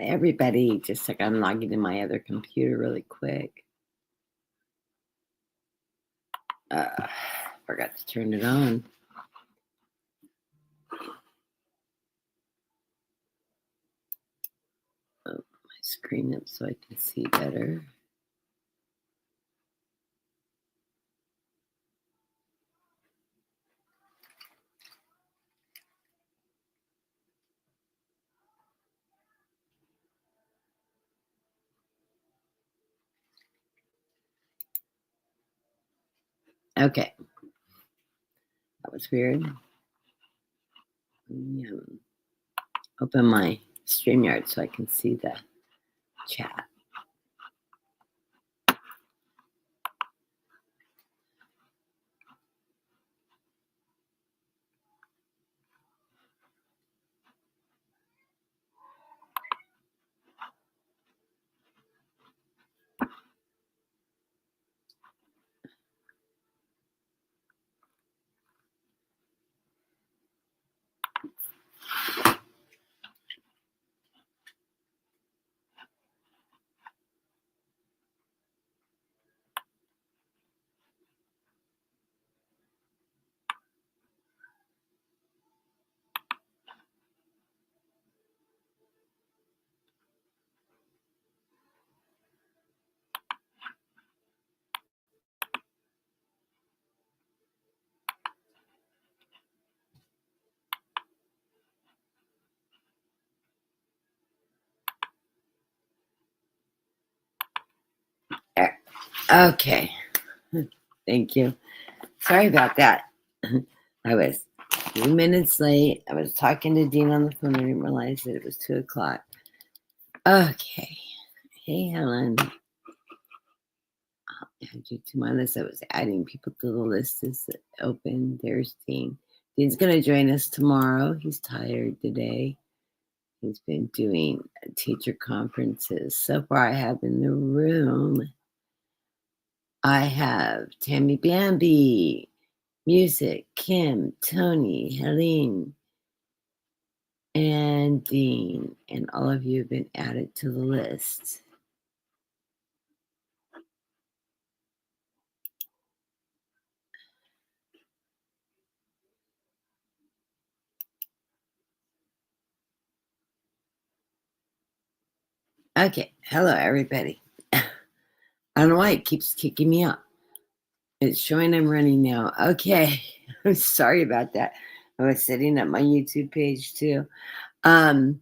Everybody, just like I'm logging in my other computer really quick. Forgot to turn it on. Oh, my screen up so I can see better. Okay. That was weird. Open my StreamYard so I can see the chat. Okay. Thank you. Sorry about that. I was a few minutes late. I was talking to Dean on the phone. I didn't realize that it was 2 o'clock. Okay. Hey, Helen. I'll add you to my list. I was adding people to the list as it open. There's Dean. Dean's going to join us tomorrow. He's tired today. He's been doing teacher conferences. So far, I have in the room, I have Tammy Bambi, Music, Kim, Tony, Helene, and Dean. And all of you have been added to the list. Okay. Hello, everybody. I don't know why it keeps kicking me out. It's showing I'm running now. Okay. I'm sorry about that. I was setting up my YouTube page too. I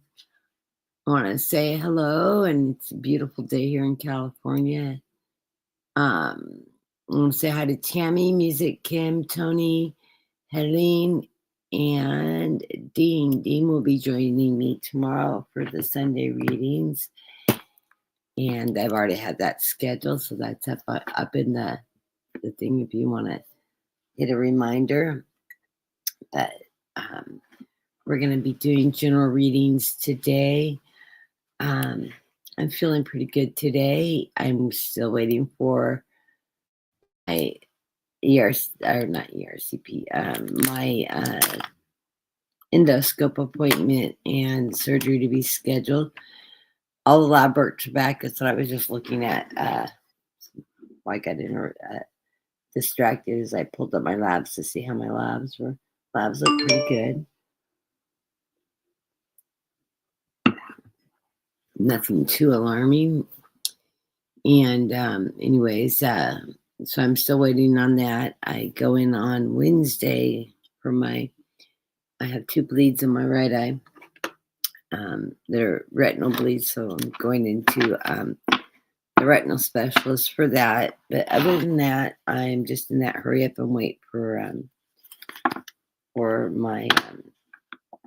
want to say hello, and it's a beautiful day here in California. I want to say hi to Tammy, Music, Kim, Tony, Helene, and Dean. Dean will be joining me tomorrow for the Sunday readings. And I've already had that scheduled, so that's up in the thing if you want to hit a reminder. But we're going to be doing general readings today. I'm feeling pretty good today. I'm still waiting for my ERCP, my endoscope appointment and surgery to be scheduled. All the lab work's back. That's what I was just looking at. I got distracted as I pulled up my labs to see how my labs were. Labs look pretty good. Nothing too alarming. And anyways, so I'm still waiting on that. I go in on Wednesday for I have 2 bleeds in my right eye. They're retinal bleeds, so I'm going into the retinal specialist for that. But other than that, I'm just in that hurry up and wait for my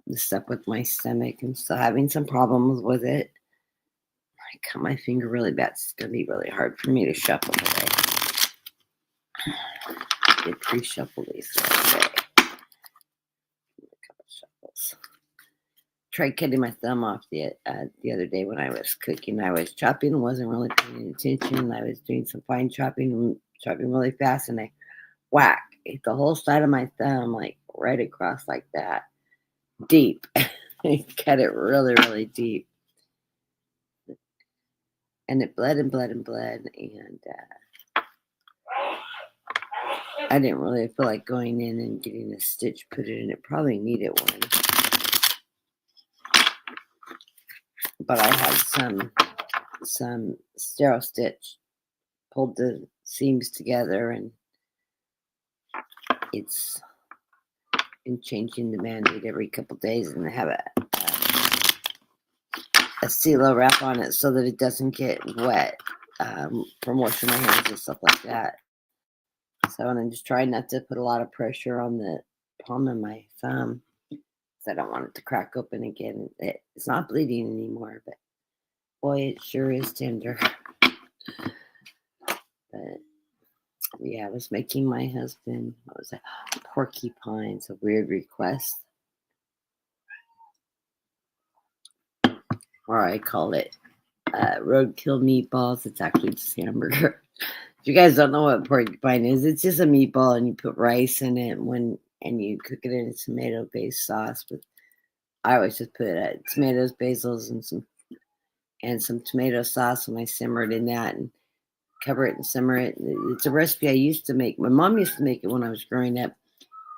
the stuff with my stomach. I'm still having some problems with it. I cut my finger really bad. It's going to be really hard for me to shuffle today. I did pre-shuffle these today. A couple shuffles. Tried cutting my thumb off the other day when I was cooking. I was chopping, wasn't really paying attention. I was doing some fine chopping really fast, and I hit the whole side of my thumb, like right across like that, deep. I cut it really, really deep. and it bled and bled and bled, and I didn't really feel like going in and getting a stitch put in. It probably needed one, but I had some sterile stitch, pulled the seams together, and it's been changing the Band-Aid every couple days, and I have a Silo wrap on it so that it doesn't get wet from washing my hands and stuff like that. So, and I'm just trying not to put a lot of pressure on the palm of my thumb, because I don't want it to crack open again. It's not bleeding anymore, but boy, it sure is tender. But yeah, I was making my husband, what was that? Porcupines, a weird request. Or I call it roadkill meatballs. It's actually just hamburger. If you guys don't know what porcupine is, it's just a meatball, and you put rice in it and you cook it in a tomato-based sauce. But I always just put tomatoes, basils, and some tomato sauce, and I simmer it in that and cover it and simmer it. It's a recipe I used to make. My mom used to make it when I was growing up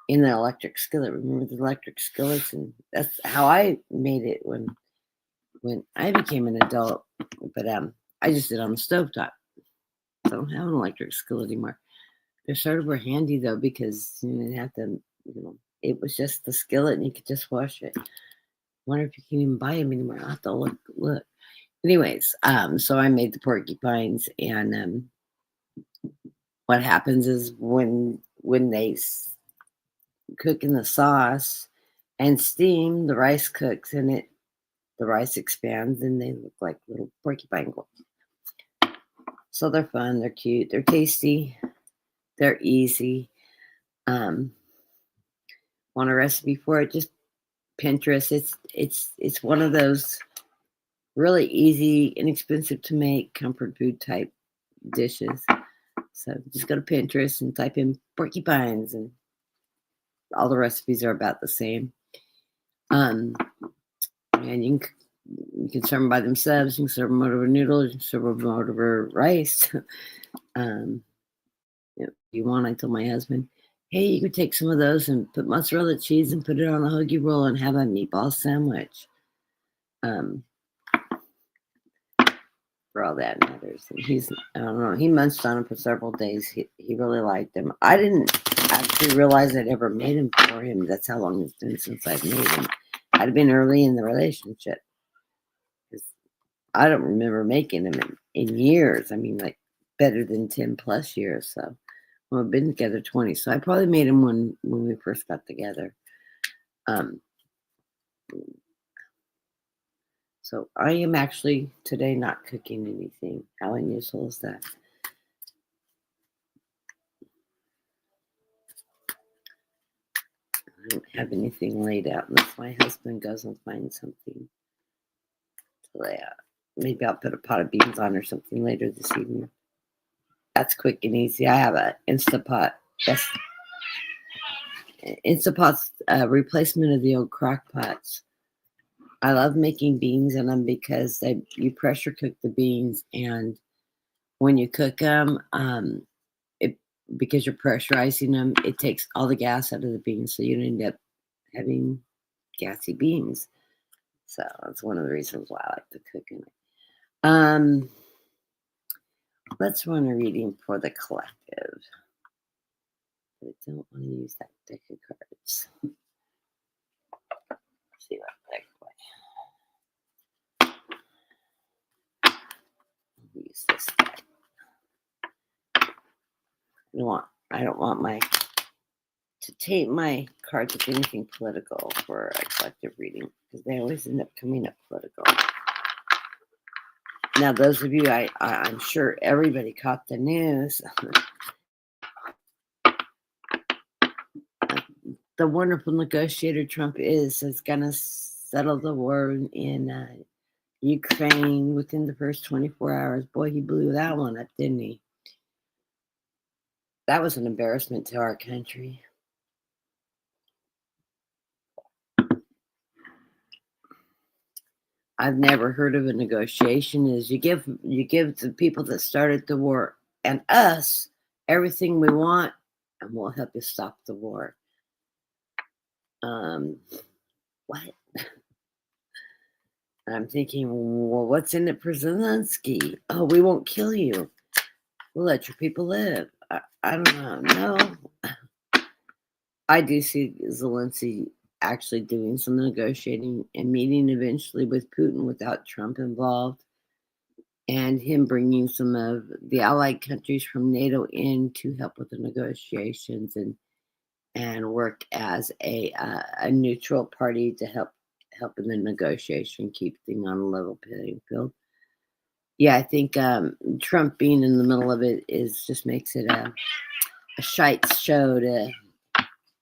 in the electric skillet. Remember the electric skillets? And that's how I made it when I became an adult. But I just did it on the stovetop. So I don't have an electric skillet anymore. They sort of were handy though, because you didn't have to, it was just the skillet and you could just wash it. Wonder if you can even buy them anymore. I'll have to look. Anyways, so I made the porcupines, and what happens is when they cook in the sauce and steam, the rice cooks in it. The rice expands, and they look like little porcupine goals. So they're fun, they're cute, they're tasty, they're easy. Want a recipe for it? Just Pinterest. It's one of those really easy, inexpensive to make comfort food type dishes. So just go to Pinterest and type in porcupines, and all the recipes are about the same. And you can serve them by themselves. You can serve them over noodles. You can serve them over rice. If you want, I told my husband, hey, you could take some of those and put mozzarella cheese and put it on a hoagie roll and have a meatball sandwich. For all that matters. And I don't know, he munched on them for several days. He really liked them. I didn't actually realize I'd ever made them for him. That's how long it's been since I've made them. I'd been early in the relationship. I don't remember making them in years. I mean, like better than 10 plus years. So we've been together 20. So I probably made them when we first got together. So I am actually today not cooking anything. How unusual is that? I don't have anything laid out unless my husband goes and finds something to lay out. Maybe I'll put a pot of beans on or something later this evening. That's quick and easy. I have an Instapot. Instapot's replacement of the old crock pots. I love making beans in them because you pressure cook the beans, and when you cook them, because you're pressurizing them, it takes all the gas out of the beans, so you end up having gassy beans. So that's one of the reasons why I like to cook in it. Let's run a reading for the collective. I don't want to use that deck of cards. Let's see what deck play. I'll use this deck. I don't want to tape my cards with anything political for a collective reading, because they always end up coming up political. Now, those of you, I'm sure everybody caught the news. The wonderful negotiator Trump is going to settle the war in Ukraine within the first 24 hours. Boy, he blew that one up, didn't he? That was an embarrassment to our country. I've never heard of a negotiation. Is you give the people that started the war and us everything we want, and we'll help you stop the war. Um, what? I'm thinking, well, what's in it for Zelensky? Oh, we won't kill you. We'll let your people live. I don't know. No, I do see Zelensky actually doing some negotiating and meeting eventually with Putin without Trump involved, and him bringing some of the allied countries from NATO in to help with the negotiations and work as a neutral party to help in the negotiation, keep things on a level playing field. Yeah, I think Trump being in the middle of it just makes it a shite show, to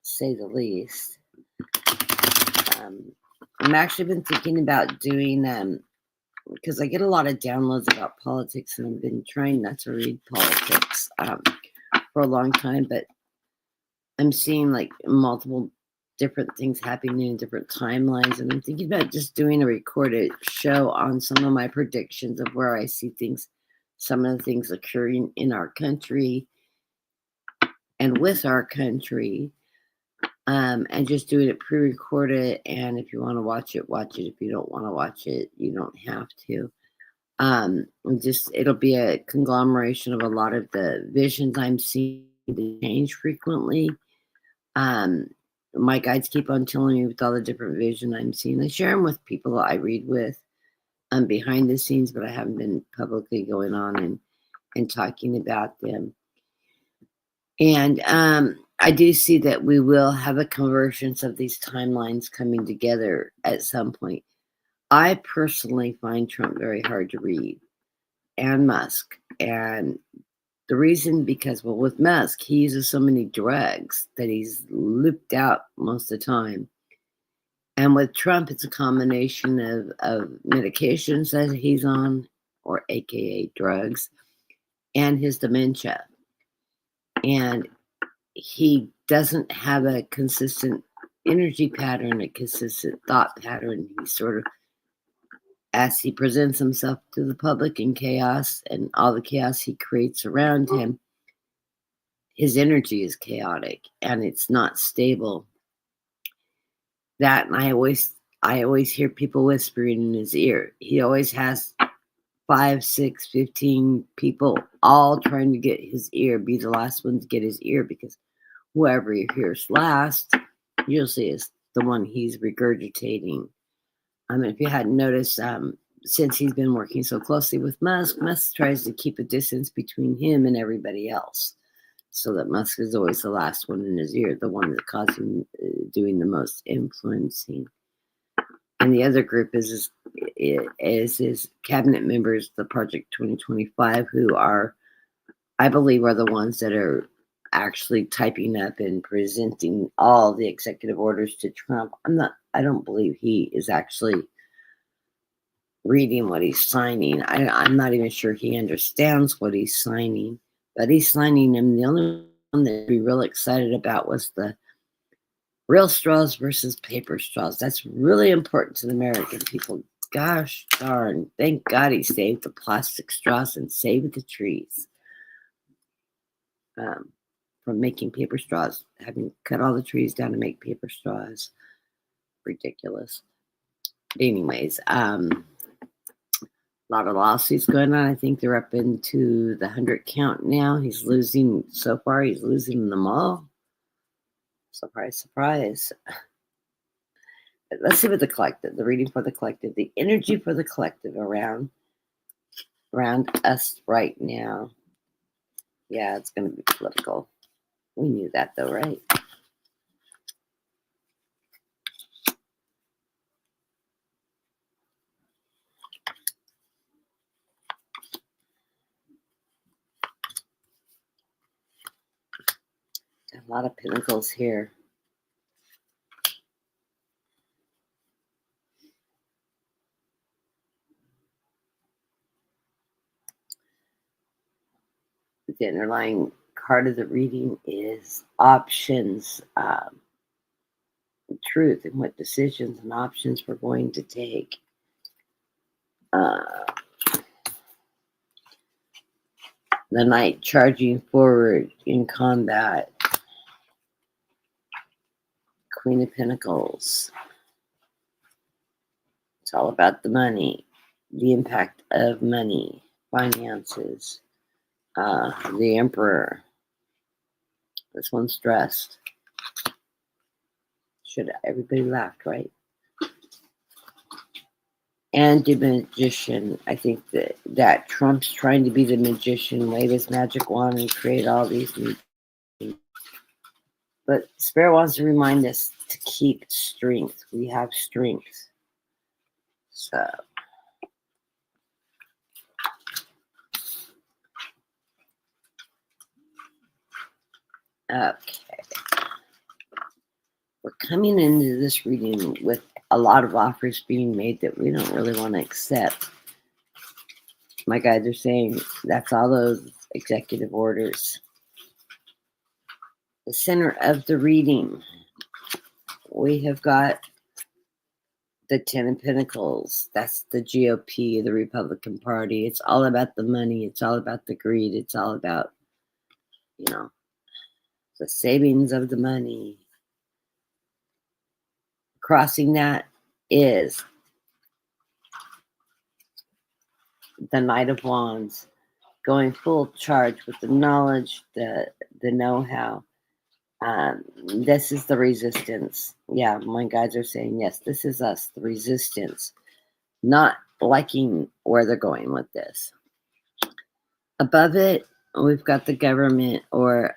say the least. I'm actually been thinking about doing because I get a lot of downloads about politics, and I've been trying not to read politics for a long time, but I'm seeing like multiple different things happening in different timelines, and I'm thinking about just doing a recorded show on some of my predictions of where I see things, some of the things occurring in our country and with our country, and just doing it pre-recorded. And if you want to watch it, watch it. If you don't want to watch it, you don't have to. It'll be a conglomeration of a lot of the visions I'm seeing to change frequently. My guides keep on telling me with all the different vision I'm seeing. I share them with people I read with behind the scenes, but I haven't been publicly going on and talking about them. And I do see that we will have a convergence of these timelines coming together at some point. I personally find Trump very hard to read, and Musk. And the reason, because, well, with Musk, he uses so many drugs that he's looped out most of the time. And with Trump, it's a combination of medications that he's on, or AKA drugs, and his dementia. And he doesn't have a consistent energy pattern, a consistent thought pattern. He sort of, as he presents himself to the public in chaos and all the chaos he creates around him, his energy is chaotic and it's not stable. That, and I always hear people whispering in his ear. He always has 5, 6, 15 people all trying to get his ear, be the last one to get his ear, because whoever he hears last usually is the one he's regurgitating. I mean, if you hadn't noticed, since he's been working so closely with Musk, Musk tries to keep a distance between him and everybody else, so that Musk is always the last one in his ear, the one that's doing the most influencing. And the other group is his cabinet members, the Project 2025, who are, I believe, are the ones that are actually typing up and presenting all the executive orders to Trump. I don't believe he is actually reading what he's signing. I'm not even sure he understands what he's signing, but he's signing them. The only one that we real excited about was the real straws versus paper straws. That's really important to the American people. Gosh darn, thank God he saved the plastic straws and saved the trees from making paper straws, having cut all the trees down to make paper straws. Ridiculous. Anyways, a lot of lawsuits going on. I think they're up into the 100 count now. He's losing them all. Surprise, surprise. Let's see what the reading for the collective, the energy for the collective around us right now. Yeah, it's going to be political. We knew that though, right? A lot of pentacles here. The underlying card of the reading is options, truth, and what decisions and options we're going to take. The knight charging forward in combat. Queen of Pentacles. It's all about the money, the impact of money, finances. The Emperor. This one's stressed. Everybody laughed, right? And the Magician. I think that Trump's trying to be the magician, wave his magic wand and create all these new things. But Spirit wants to remind us to keep strength. We have strength. So okay. We're coming into this reading with a lot of offers being made that we don't really want to accept. My guides are saying that's all those executive orders. The center of the reading, we have got the 10 of Pentacles. That's the GOP, the Republican Party. It's all about the money. It's all about the greed. It's all about, the savings of the money. Crossing that is the Knight of Wands, going full charge with the knowledge, the know-how. This is the resistance. Yeah, my guides are saying, yes, this is us, the resistance. Not liking where they're going with this. Above it, we've got the government, or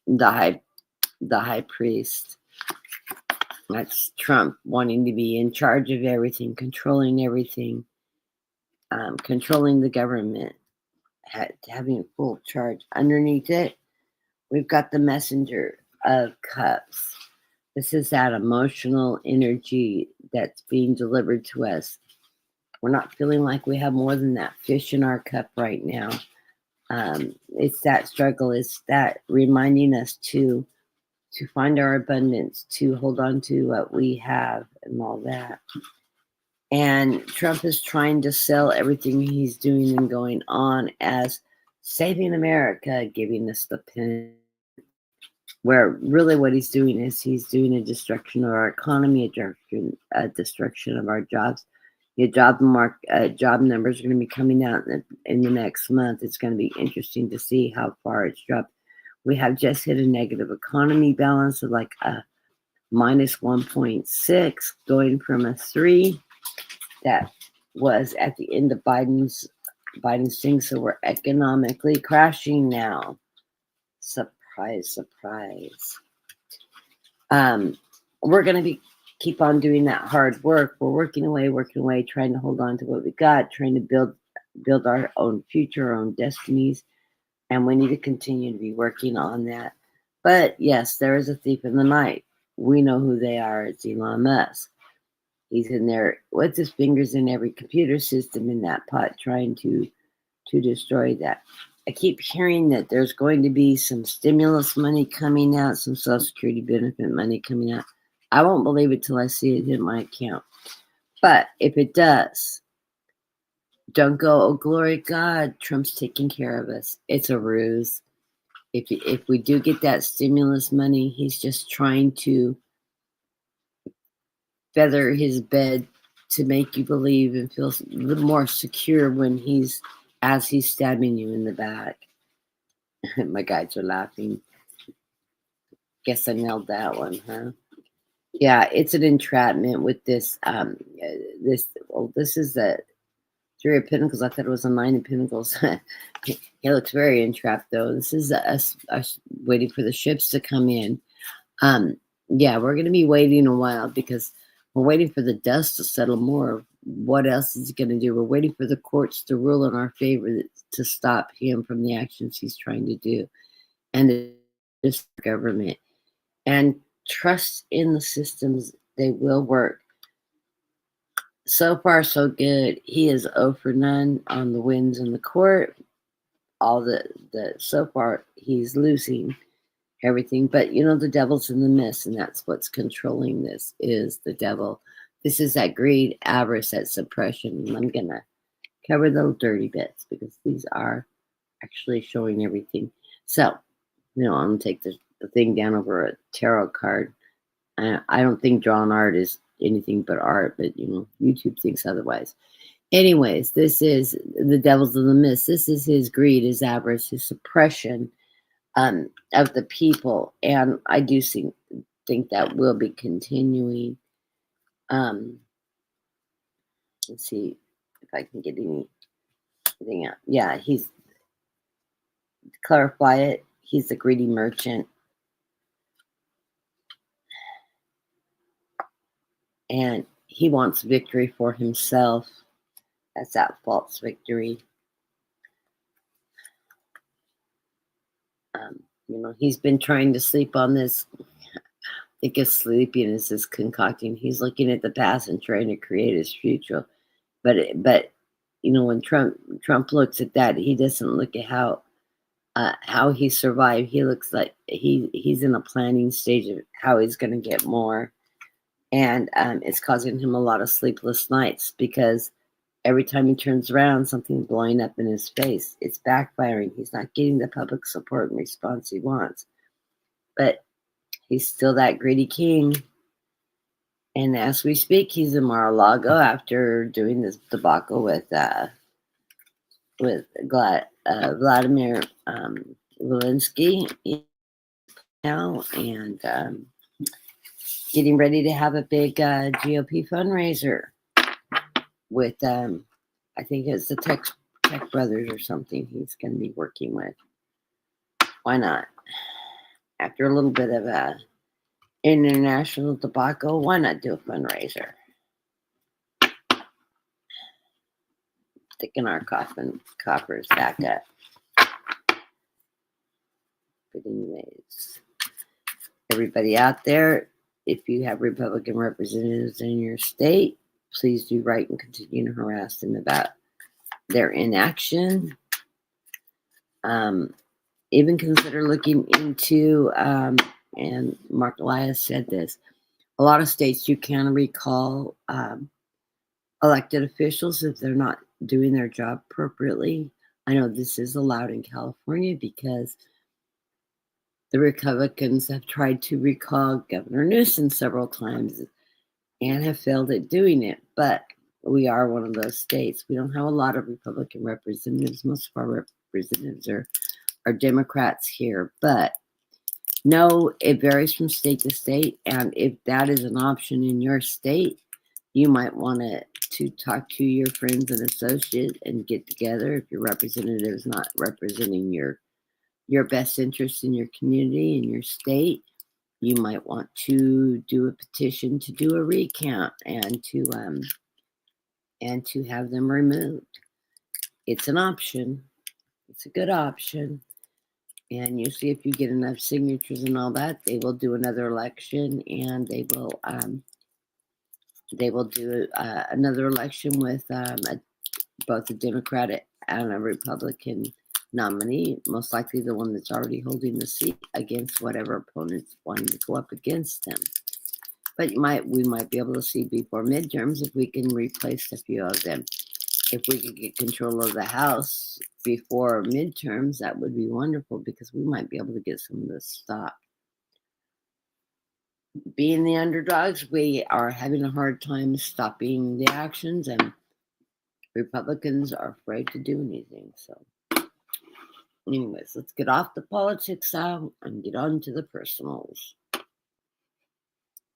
the high priest. That's Trump wanting to be in charge of everything, controlling everything, controlling the government, having full charge. Underneath it, we've got the Messenger of Cups. This is that emotional energy that's being delivered to us. We're not feeling like we have more than that fish in our cup right now. It's that struggle. It's that reminding us to find our abundance, to hold on to what we have and all that. And Trump is trying to sell everything he's doing and going on as saving America, giving us the pen. Where really what he's doing is he's doing a destruction of our economy, a destruction of our jobs. Your job numbers are going to be coming out in the next month. It's going to be interesting to see how far it's dropped. We have just hit a negative economy balance of like a minus 1.6, going from a 3 that was at the end of Biden's thing. So we're economically crashing now. Surprise. We're going to keep on doing that hard work. We're working away, trying to hold on to what we got, trying to build our own future, our own destinies. And we need to continue to be working on that. But yes, there is a thief in the night. We know who they are. It's Elon Musk. He's in there with his fingers in every computer system in that pot, trying to destroy that. I keep hearing that there's going to be some stimulus money coming out, some Social Security benefit money coming out. I won't believe it till I see it in my account. But if it does, don't go, oh, glory God, Trump's taking care of us. It's a ruse. If we do get that stimulus money, he's just trying to feather his bed to make you believe and feel a little more secure as he's stabbing you in the back. My guides are laughing. Guess I nailed that one, huh? Yeah, it's an entrapment with this. This is the 3 of Pentacles. I thought it was a 9 of Pentacles. He looks very entrapped, though. This is us waiting for the ships to come in. Yeah, we're going to be waiting a while because we're waiting for the dust to settle more. What else is he going to do? We're waiting for the courts to rule in our favor to stop him from the actions he's trying to do. And this government. And trust in the systems. They will work. So far, so good. He is 0 for none on the wins in the court. All so far, he's losing everything. But, the devil's in the midst, and that's what's controlling this, is the devil. This is that greed, avarice, that suppression. And I'm going to cover those dirty bits because these are actually showing everything. So, I'm going to take the thing down over a tarot card. I don't think drawn art is anything but art, but YouTube thinks otherwise. Anyways, this is the devil's in the mist. This is his greed, his avarice, his suppression of the people, and I do think that will be continuing. Let's see if I can get anything out. Yeah, he's clarify it. He's a greedy merchant, and he wants victory for himself. That's that false victory. He's been trying to sleep on this. I think his sleepiness is concocting. He's looking at the past and trying to create his future. But when Trump looks at that, he doesn't look at how he survived. He looks like he's in a planning stage of how he's going to get more, and it's causing him a lot of sleepless nights because every time he turns around, something's blowing up in his face. It's backfiring. He's not getting the public support and response he wants, but he's still that greedy king. And as we speak, he's in Mar-a-Lago after doing this debacle with Vladimir Zelensky now, and getting ready to have a big GOP fundraiser with I think it's the Tech Brothers or something he's going to be working with. Why not? After a little bit of a international debacle, why not do a fundraiser? Sticking our coffers back up. But anyways, everybody out there, if you have Republican representatives in your state, please do write and continue to harass them about their inaction. Even consider looking into, and Mark Elias said this, a lot of states you can recall elected officials if they're not doing their job appropriately. I know this is allowed in California because the Republicans have tried to recall Governor Newsom several times and have failed at doing it. But we are one of those states. We don't have a lot of Republican representatives. Most of our representatives are Democrats here. But no, it varies from state to state. And if that is an option in your state, you might want to talk to your friends and associates and get together. If your representative is not representing your best interest in your community, in your state, you might want to do a petition to do a recount and to have them removed. It's an option. It's a good option. And usually if you get enough signatures and all that, they will do another election, and they will do another election with both a Democratic and a Republican nominee, most likely the one that's already holding the seat, against whatever opponents wanting to go up against them. But we might be able to see before midterms if we can replace a few of them. If we could get control of the House before midterms, that would be wonderful because we might be able to get some of this stopped. Being the underdogs, we are having a hard time stopping the actions, and Republicans are afraid to do anything. So anyways, let's get off the politics out and get on to the personals.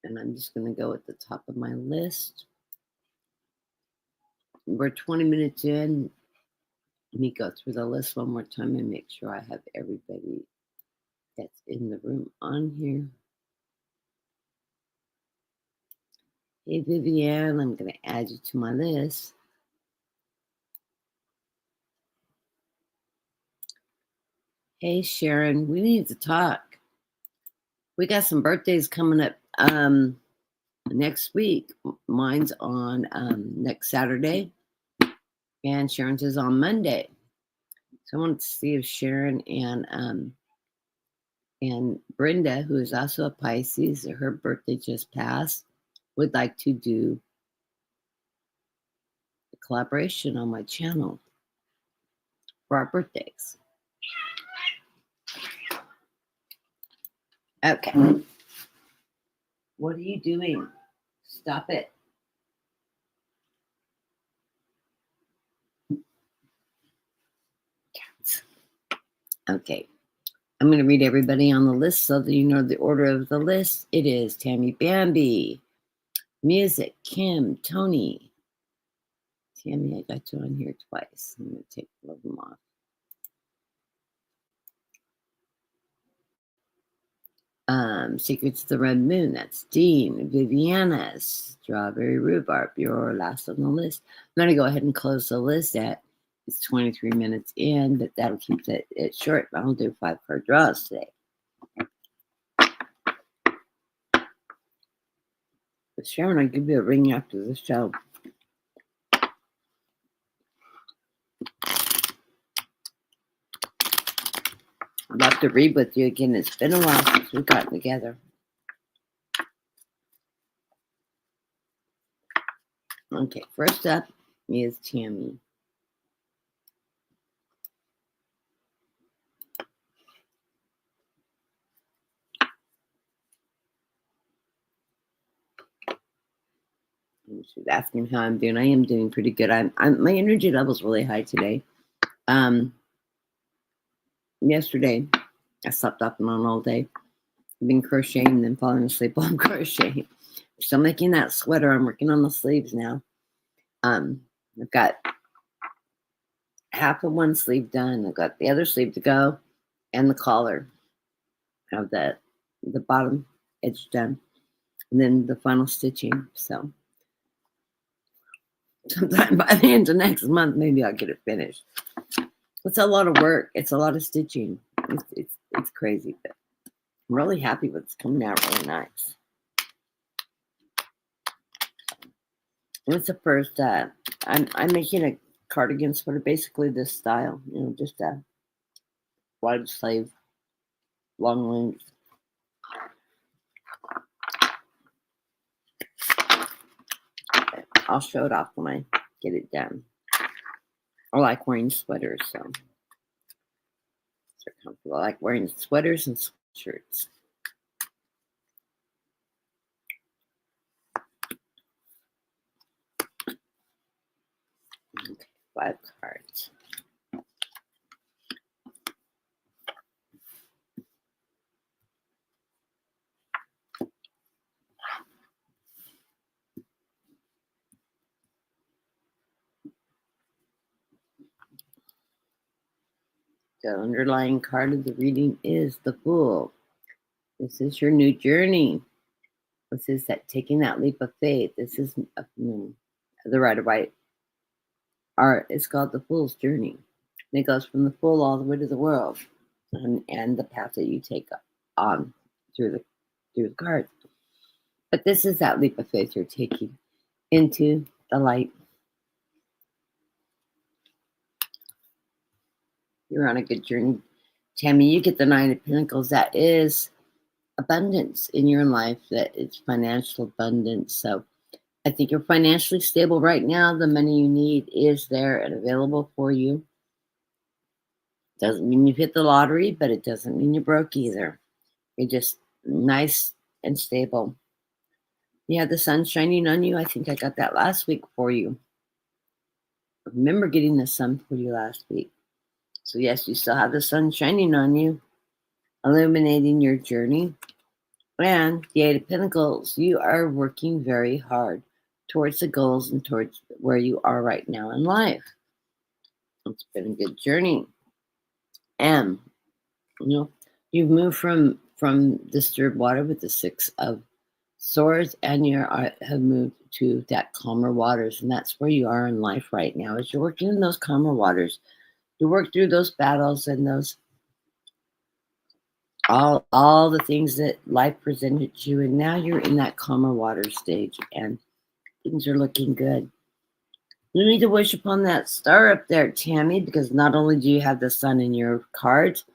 And I'm just going to go at the top of my list. We're 20 minutes in. Let me go through the list one more time and make sure I have everybody that's in the room on here. Hey, Vivian, I'm going to add you to my list. Hey, Sharon, we need to talk. We got some birthdays coming up next week. Mine's on next Saturday, and Sharon's is on Monday. So I wanted to see if Sharon and Brenda, who is also a Pisces, her birthday just passed, would like to do collaboration on my channel for our birthdays. Okay. What are you doing? Stop it. Okay. I'm going to read everybody on the list so that you know the order of the list. It is Tammy Bambi, Music, Kim, Tony. Tammy, I got you on here twice. I'm going to take all of them off. Secrets of the Red Moon, that's Dean. Viviana, Strawberry Rhubarb, you're last on the list. I'm going to go ahead and close the list it's 23 minutes in, but that'll keep it short. I'll do 5 card draws today. But Sharon, I'll give you a ring after the show. I'd love to read with you again. It's been a while since we've gotten together. Okay, first up is Tammy. She's asking how I'm doing. I am doing pretty good. My energy level's really high today. Yesterday, I slept off and on all day. I've been crocheting and then falling asleep while I'm crocheting. Still making that sweater. I'm working on the sleeves now. I've got half of one sleeve done. I've got the other sleeve to go and the collar of the bottom edge done. And then the final stitching. So sometime by the end of next month, maybe I'll get it finished. It's a lot of work. It's a lot of stitching. It's crazy, but I'm really happy with it's coming out really nice. It's the first. I'm making a cardigan sweater, basically this style. Just a wide sleeve, long length. I'll show it off when I get it done. I like wearing sweaters, so they're comfortable. I like wearing sweaters and sweatshirts. Okay, 5 cards. The underlying card of the reading is the Fool. This is your new journey. This is that taking that leap of faith. This is the Rider-Waite art. It's called the Fool's Journey. And it goes from the Fool all the way to the world, and the path that you take on through the cards. But this is that leap of faith you're taking into the light. You're on a good journey. Tammy, you get the 9 of Pentacles. That is abundance in your life. That is financial abundance. So I think you're financially stable right now. The money you need is there and available for you. Doesn't mean you've hit the lottery, but it doesn't mean you're broke either. You're just nice and stable. You have the sun shining on you. I think I got that last week for you. I remember getting the sun for you last week. So yes, you still have the sun shining on you, illuminating your journey. And the 8 of Pentacles, you are working very hard towards the goals and towards where you are right now in life. It's been a good journey. And, you've moved from disturbed water with the 6 of Swords, and you have moved to that calmer waters. And that's where you are in life right now, as you're working in those calmer waters. You work through those battles and those all the things that life presented you, and now you're in that calmer water stage, and things are looking good. You need to wish upon that star up there, Tammy, because not only do you have the sun in your cards,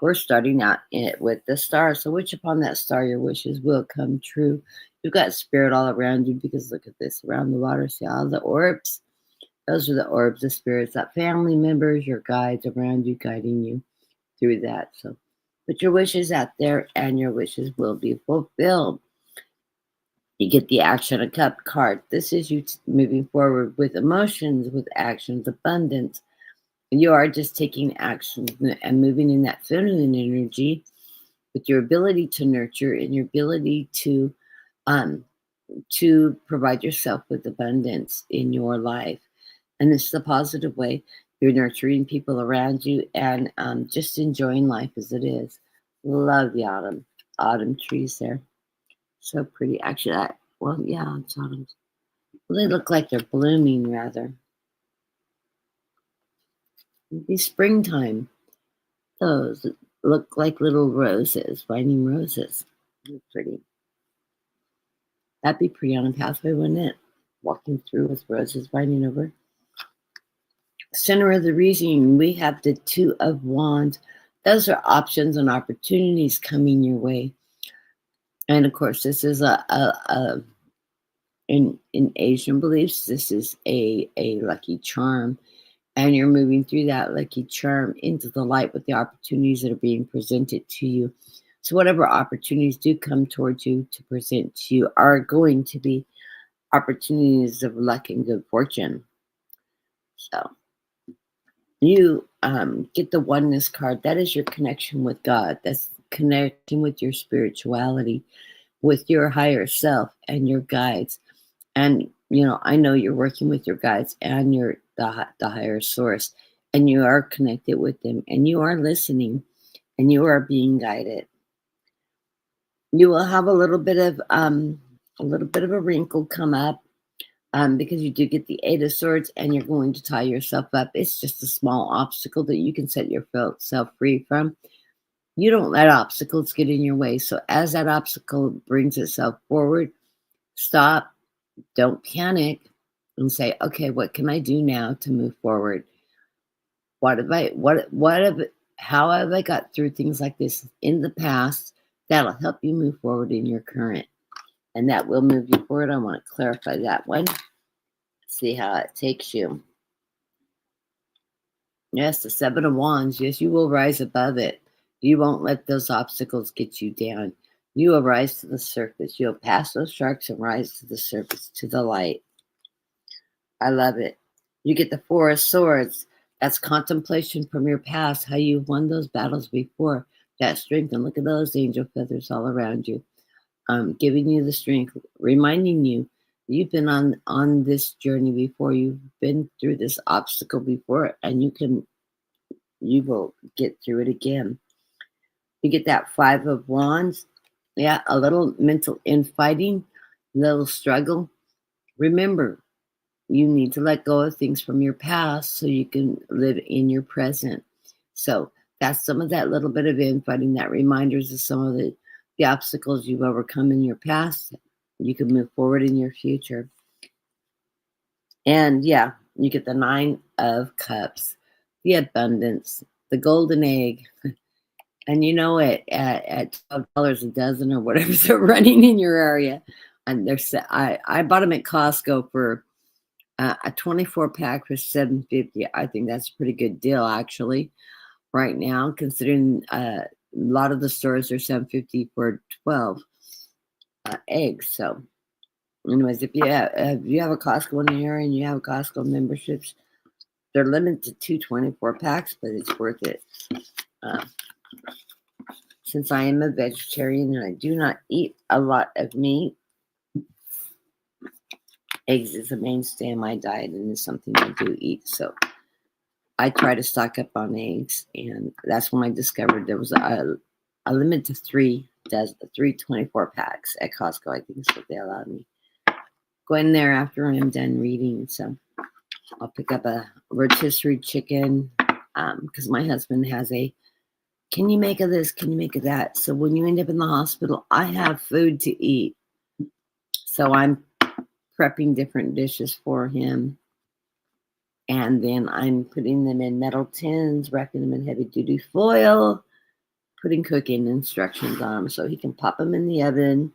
we're starting out with the star. So wish upon that star, your wishes will come true. You've got spirit all around you, because look at this, around the water, see all the orbs. Those are the orbs of spirits, that family members, your guides around you, guiding you through that. So put your wishes out there and your wishes will be fulfilled. You get the Action of Cup card. This is you moving forward with emotions, with actions, abundance. You are just taking action and moving in that feminine energy with your ability to nurture and your ability um, to provide yourself with abundance in your life. And this is a positive way. You're nurturing people around you and just enjoying life as it is. Love the autumn trees there. So pretty. Actually, yeah, it's autumn. Well, they look like they're blooming rather. Maybe springtime. Those look like little roses, vining roses. They're pretty. That'd be pretty on a pathway, wouldn't it? Walking through with roses vining over. Center of the reasoning, we have the Two of Wands. Those are options and opportunities coming your way. And of course, this is in Asian beliefs, this is a lucky charm. And you're moving through that lucky charm into the light with the opportunities that are being presented to you. So whatever opportunities do come towards you to present to you are going to be opportunities of luck and good fortune. So you get the oneness card. That is your connection with God. That's connecting with your spirituality, with your higher self and your guides. And I know you're working with your guides and the higher source, and you are connected with them, and you are listening, and you are being guided. You will have a little bit of a wrinkle come up because you do get the Eight of Swords, and you're going to tie yourself up. It's just a small obstacle that you can set yourself free from. You don't let obstacles get in your way. So as that obstacle brings itself forward, stop. Don't panic and say, okay, what can I do now to move forward? How have I got through things like this in the past that'll help you move forward in your current? And that will move you forward. I want to clarify that one. See how it takes you. Yes, the Seven of Wands. Yes, you will rise above it. You won't let those obstacles get you down. You will rise to the surface. You'll pass those sharks and rise to the surface, to the light. I love it. You get the Four of Swords. That's contemplation from your past, how you've won those battles before. That strength. And look at those angel feathers all around you. Giving you the strength, reminding you you've been on this journey before. You've been through this obstacle before, and you will get through it again. You get that Five of Wands. Yeah, a little mental infighting, little struggle. Remember, you need to let go of things from your past so you can live in your present. So that's some of that little bit of infighting, that reminders of some of the obstacles you've overcome in your past. You can move forward in your future. And yeah, you get the Nine of Cups, the abundance, the golden egg. And you know it at $12 a dozen or whatever they're running in your area. And I bought them at Costco for a 24 pack for $7.50. I think that's a pretty good deal actually right now, considering a lot of the stores are $7.50 for 12 eggs. So anyways, if you have a Costco in the area and you have Costco memberships, they're limited to 224 packs, but it's worth it. Since I am a vegetarian and I do not eat a lot of meat, eggs is a mainstay in my diet and is something I do eat. So I try to stock up on eggs, and that's when I discovered there was a limit to 324 packs at Costco. I think is what they allowed me. Go in there after I'm done reading. So I'll pick up a rotisserie chicken because my husband has can you make of this? Can you make of that? So when you end up in the hospital, I have food to eat. So I'm prepping different dishes for him. And then I'm putting them in metal tins, wrapping them in heavy duty foil, putting cooking instructions on them so he can pop them in the oven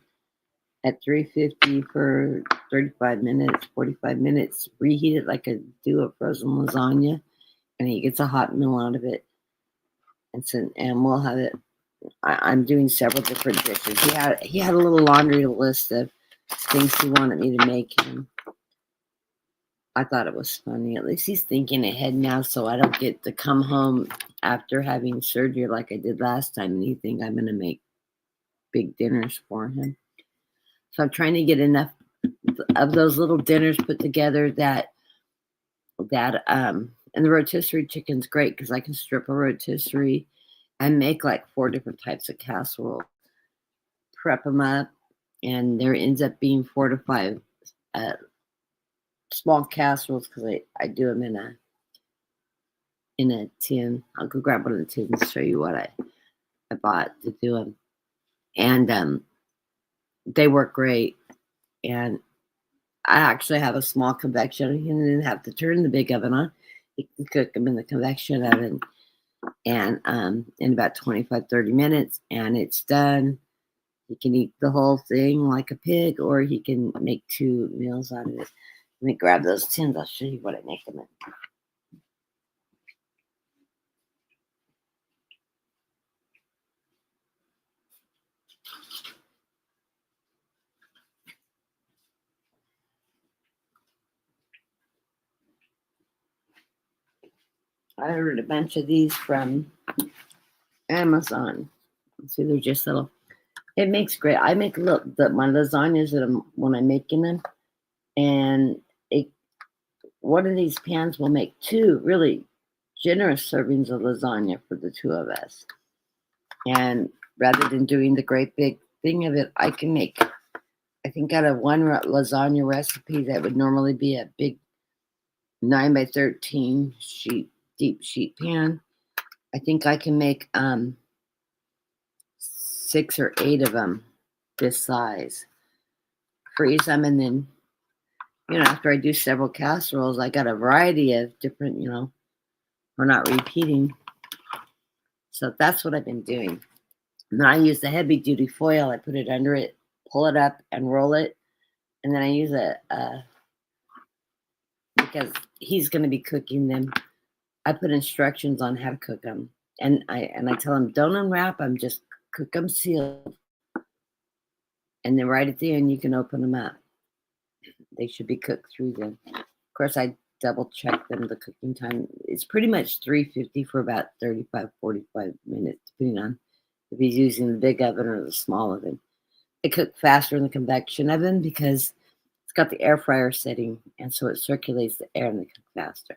at 350 for 35 minutes, 45 minutes. Reheat it like I do a frozen lasagna, and he gets a hot meal out of it. And we'll have it. I'm doing several different dishes. He had a little laundry list of things he wanted me to make him. I thought it was funny. At least he's thinking ahead now, so I don't get to come home after having surgery like I did last time, and he think I'm going to make big dinners for him. So I'm trying to get enough of those little dinners put together that and the rotisserie chicken's great because I can strip a rotisserie and make like 4 different types of casserole, prep them up, and there ends up being 4 to 5 small casseroles because I do them in a tin. I'll go grab one of the tins and show you what I bought to do them, and they work great. And I actually have a small convection. You didn't have to turn the big oven on. You can cook them in the convection oven, and in about 25-30 minutes, and it's done. He can eat the whole thing like a pig, or he can make 2 meals out of it. Let me grab those tins. I'll show you what I make them in. I ordered a bunch of these from Amazon. See, they're just little. It makes great. I make my lasagnas when I'm making them, and one of these pans will make 2 really generous servings of lasagna for the 2 of us. And rather than doing the great big thing of it, I can make, I think, out of one lasagna recipe that would normally be a big 9x13 deep sheet pan. I think I can make 6 or 8 of them this size. Freeze them, and then, after I do several casseroles, I got a variety of different, we're not repeating. So that's what I've been doing. And then I use the heavy duty foil. I put it under it, pull it up, and roll it. And then I use because he's going to be cooking them, I put instructions on how to cook them. And I tell him, don't unwrap them, just cook them sealed. And then right at the end, you can open them up. They should be cooked through them. Of course, I double check them. The cooking time, it's pretty much 350 for about 35-45 minutes, depending on if he's using the big oven or the small oven. I cook faster in the convection oven because it's got the air fryer setting, and so it circulates the air and they cook faster.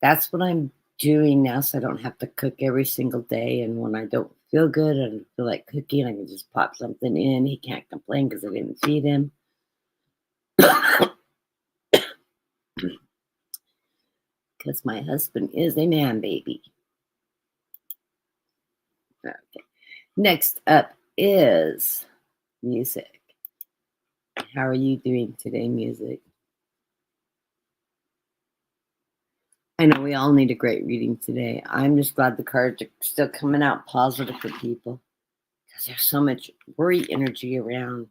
That's what I'm doing now, so I don't have to cook every single day. And when I don't feel good and I feel like cooking, I can just pop something in. He can't complain because I didn't feed him. Because my husband is a man baby. Okay. Next up is music. How are you doing today, music? I know we all need a great reading today. I'm just glad the cards are still coming out positive for people because there's so much worry energy around.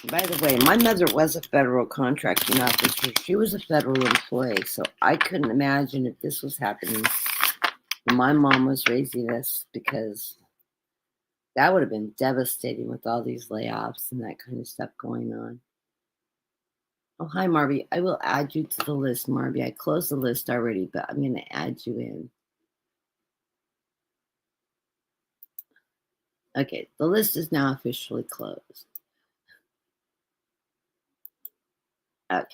By the way, my mother was a federal contracting officer. She was a federal employee, so I couldn't imagine if this was happening when my mom was raising us, because that would have been devastating with all these layoffs and that kind of stuff going on. Oh, hi, Marby. I will add you to the list, Marby. I closed the list already, but I'm going to add you in. Okay, the list is now officially closed. Okay.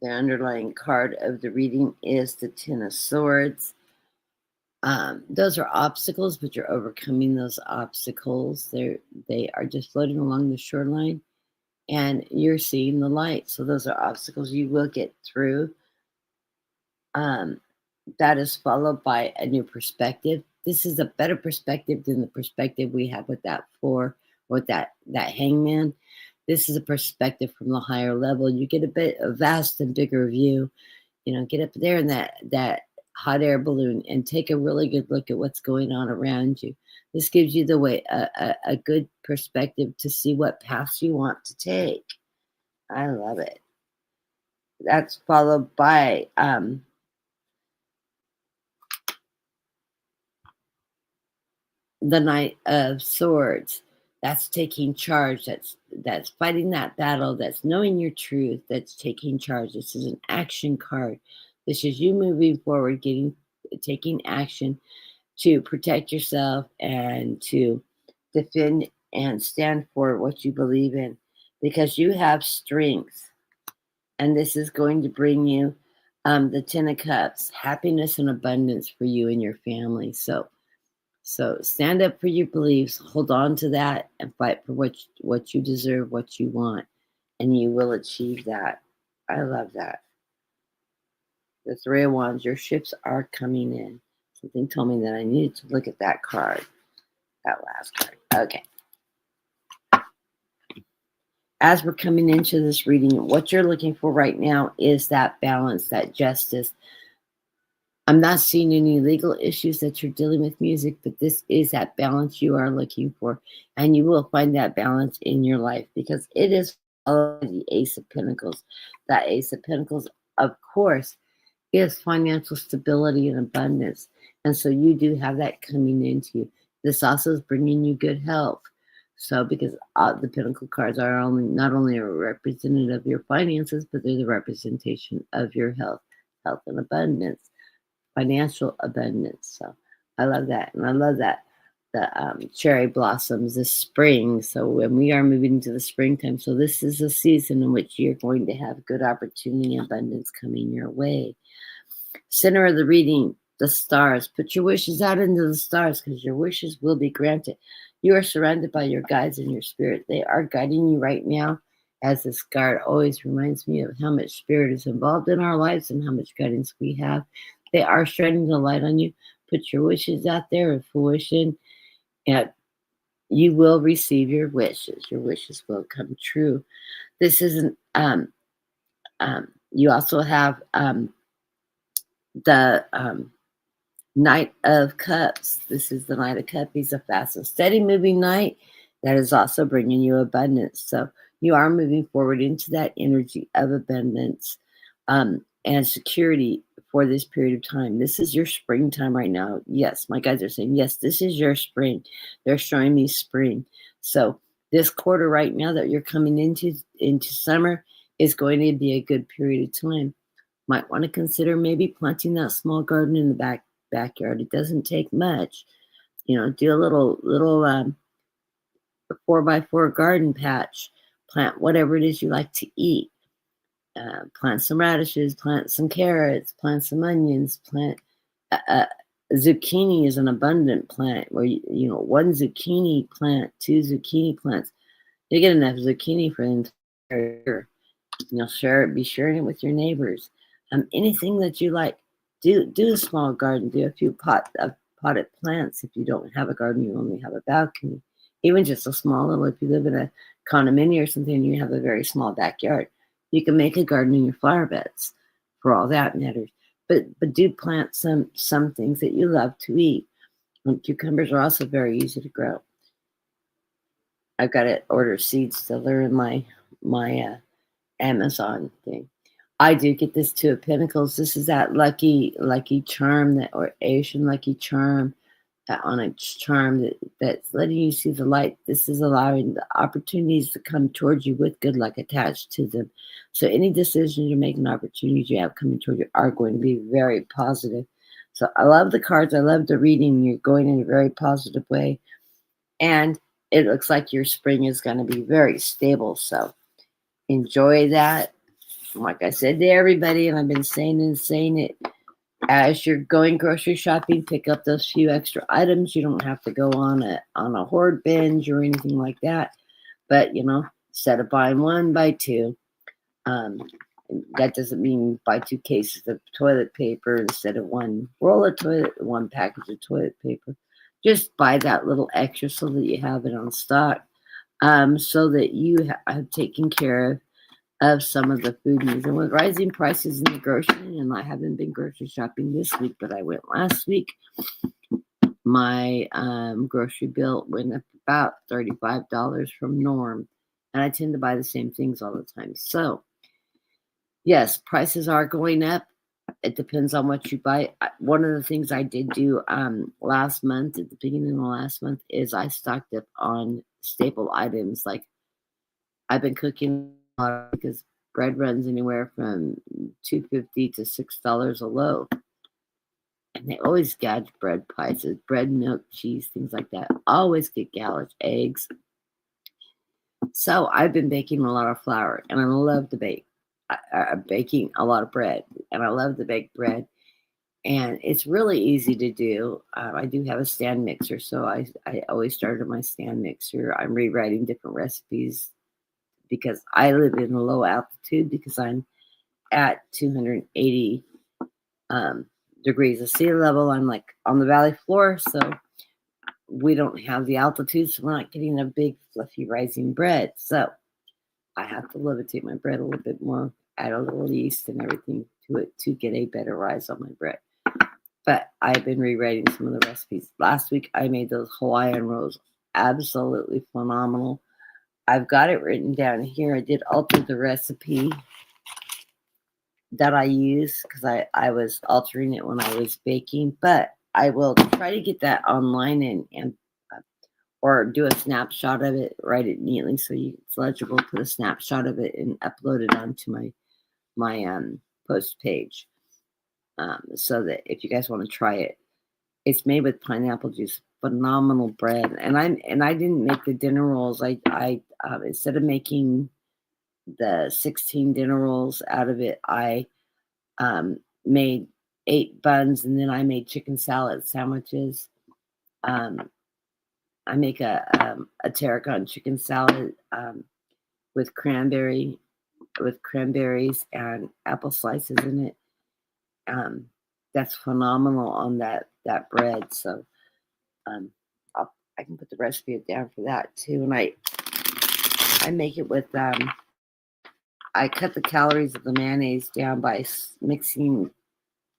The underlying card of the reading is the Ten of Swords. Those are obstacles, but you're overcoming those obstacles. They are just floating along the shoreline, and you're seeing the light. So those are obstacles you will get through. Um, that is followed by a new perspective. This is a better perspective than the perspective we have with that four, with that hangman. This is a perspective from the higher level. You get a vast and bigger view. Get up there in that hot air balloon and take a really good look at what's going on around you. This gives you a good perspective to see what paths you want to take. I love it. That's followed by the Knight of Swords. That's taking charge. That's fighting that battle. That's knowing your truth. That's taking charge. This is an action card. This is you moving forward, taking action to protect yourself and to defend and stand for what you believe in, because you have strength, and this is going to bring you the Ten of Cups, happiness and abundance for you and your family. So stand up for your beliefs, hold on to that, and fight for what you deserve, what you want, and you will achieve that. I love that. The Three of Wands, your ships are coming in. Something told me that I needed to look at that card, that last card. Okay. As we're coming into this reading, what you're looking for right now is that balance, that justice. I'm not seeing any legal issues that you're dealing with music, but this is that balance you are looking for. And you will find that balance in your life, because it is the Ace of Pentacles. That Ace of Pentacles, of course, is financial stability and abundance. And so you do have that coming into you. This also is bringing you good health. So because the Pentacle cards are not only a representative of your finances, but they're the representation of your health and abundance. Financial abundance. So I love that. And I love that the cherry blossoms this spring. So when we are moving into the springtime, so this is a season in which you're going to have good opportunity and abundance coming your way. Center of the reading, the stars. Put your wishes out into the stars, because your wishes will be granted. You are surrounded by your guides and your spirit. They are guiding you right now. As this card always reminds me of how much spirit is involved in our lives and how much guidance we have. They are shining the light on you. Put your wishes out there in fruition, and you will receive your wishes. Your wishes will come true. This isn't. You also have the Knight of Cups. This is the Knight of Cups. He's a fast and steady moving knight that is also bringing you abundance. So you are moving forward into that energy of abundance and security for this period of time. This is your springtime right now. Yes, my guys are saying, yes, this is your spring. They're showing me spring. So this quarter right now that you're coming into summer is going to be a good period of time. Might want to consider maybe planting that small garden in the backyard. It doesn't take much. Do a little 4x4 garden patch. Plant whatever it is you like to eat. Plant some radishes, plant some carrots, plant some onions, plant zucchini is an abundant plant where one zucchini plant, 2 zucchini plants. You get enough zucchini for an entire year. Be sharing it with your neighbors. Anything that you like, do a small garden. Do a few potted plants. If you don't have a garden, you only have a balcony. Even just a small little. If you live in a condominium or something, you have a very small backyard. You can make a garden in your flower beds, for all that matters. But do plant some things that you love to eat. And cucumbers are also very easy to grow. I've got to order seeds to learn my Amazon thing. I do get this Two of Pentacles. This is that lucky charm, or Asian lucky charm, that onyx charm that's letting you see the light. This is allowing the opportunities to come towards you with good luck attached to them. So any decisions you're making, opportunities you have coming toward you are going to be very positive. So I love the cards. I love the reading. You're going in a very positive way. And it looks like your spring is going to be very stable. So enjoy that. Like I said to everybody, and I've been saying it, as you're going grocery shopping, pick up those few extra items. You don't have to go on a hoard binge or anything like that. But, Instead of buying one, buy two. That doesn't mean buy 2 cases of toilet paper instead of one roll of one package of toilet paper. Just buy that little extra so that you have it on stock, so that you have taken care of some of the food needs. And with rising prices in the grocery, and I haven't been grocery shopping this week, but I went last week, my grocery bill went up about $35 from norm. And I tend to buy the same things all the time. So, yes, prices are going up. It depends on what you buy. One of the things I did do last month, at the beginning of last month, is I stocked up on staple items. Like I've been cooking a lot because bread runs anywhere from $2.50 to $6 a loaf. And they always gouge bread prices, bread, milk, cheese, things like that. Always get gouged, eggs. So I've been baking a lot of flour, and I love to bake. I'm baking a lot of bread, and I love to bake bread. And it's really easy to do. I do have a stand mixer, so I always start on my stand mixer. I'm rewriting different recipes because I live in a low altitude because I'm at 280 degrees of sea level. I'm like on the valley floor, so we don't have the altitude, so we're not getting a big fluffy rising bread. So I have to levitate my bread a little bit more, add a little yeast and everything to it to get a better rise on my bread. But I've been rewriting some of the recipes. Last week I made those Hawaiian rolls. Absolutely phenomenal. I've got it written down here. I did alter the recipe that I use because I was altering it when I was baking. But I will try to get that online and or do a snapshot of it, write it neatly so it's legible, put a snapshot of it and upload it onto my post page. So that if you guys want to try it, it's made with pineapple juice, phenomenal bread. And I didn't make the dinner rolls. I instead of making the 16 dinner rolls out of it, I made 8 buns, and then I made chicken salad sandwiches. I make a tarragon chicken salad with cranberries and apple slices in it. That's phenomenal on that bread. So I can put the recipe down for that too. And I make it with I cut the calories of the mayonnaise down by mixing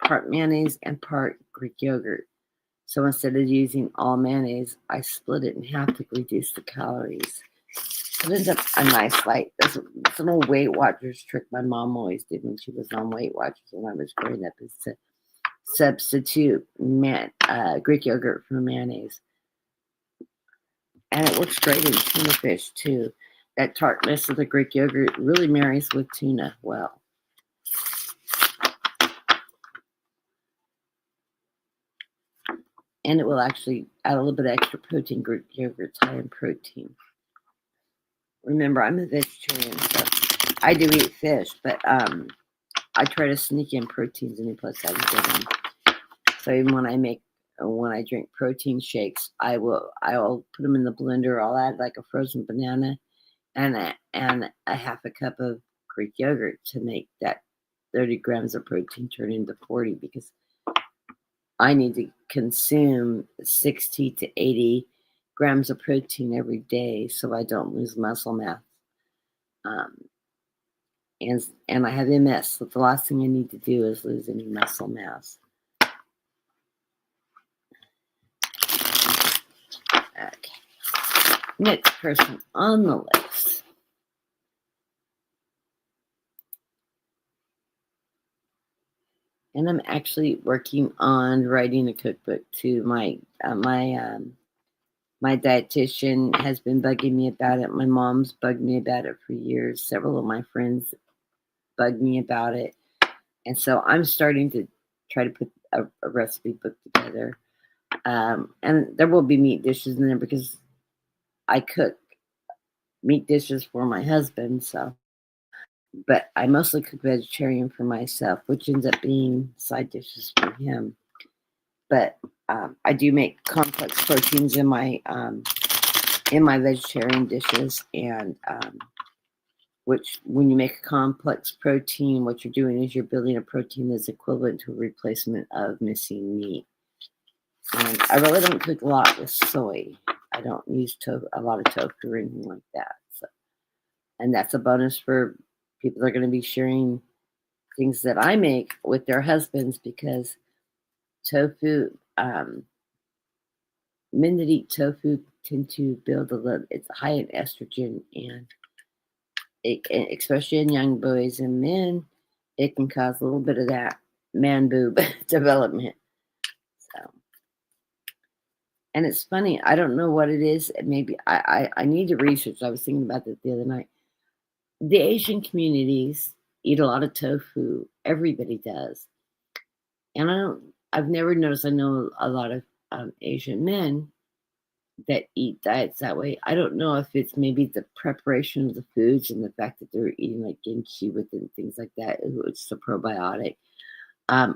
part mayonnaise and part Greek yogurt. So instead of using all mayonnaise, I split it in half to reduce the calories. It ends up a nice light. That's an old Weight Watchers trick my mom always did when she was on Weight Watchers when I was growing up, is to substitute Greek yogurt for mayonnaise. And it works great in tuna fish too. That tartness of the Greek yogurt really marries with tuna well. And it will actually add a little bit of extra protein. Greek yogurt's high in protein. Remember, I'm a vegetarian, so I do eat fish, but I try to sneak in proteins any place I can get them. So even when I drink protein shakes, I'll put them in the blender. I'll add like a frozen banana and a half a cup of Greek yogurt to make that 30 grams of protein turn into 40, because I need to consume 60 to 80 grams of protein every day so I don't lose muscle mass. And I have MS, so the last thing I need to do is lose any muscle mass. Okay. Next person on the list. And I'm actually working on writing a cookbook too. My dietitian has been bugging me about it. My mom's bugged me about it for years. Several of my friends bugged me about it. And so I'm starting to try to put a recipe book together. And there will be meat dishes in there because I cook meat dishes for my husband. So, but I mostly cook vegetarian for myself, which ends up being side dishes for him. But I do make complex proteins in my vegetarian dishes, and which when you make a complex protein, what you're doing is you're building a protein that's equivalent to a replacement of missing meat. And I really don't cook a lot with soy. I don't use a lot of tofu or anything like that. So, and that's a bonus for people that are going to be sharing things that I make with their husbands, because tofu, men that eat tofu tend to build it's high in estrogen, and especially in young boys and men, it can cause a little bit of that man boob development. So, and it's funny, I don't know what it is. Maybe I need to research. I was thinking about that the other night. The Asian communities eat a lot of tofu. Everybody does. And I've never noticed, I know a lot of Asian men that eat diets that way. I don't know if it's maybe the preparation of the foods and the fact that they're eating like kimchi with it and things like that, it's a probiotic,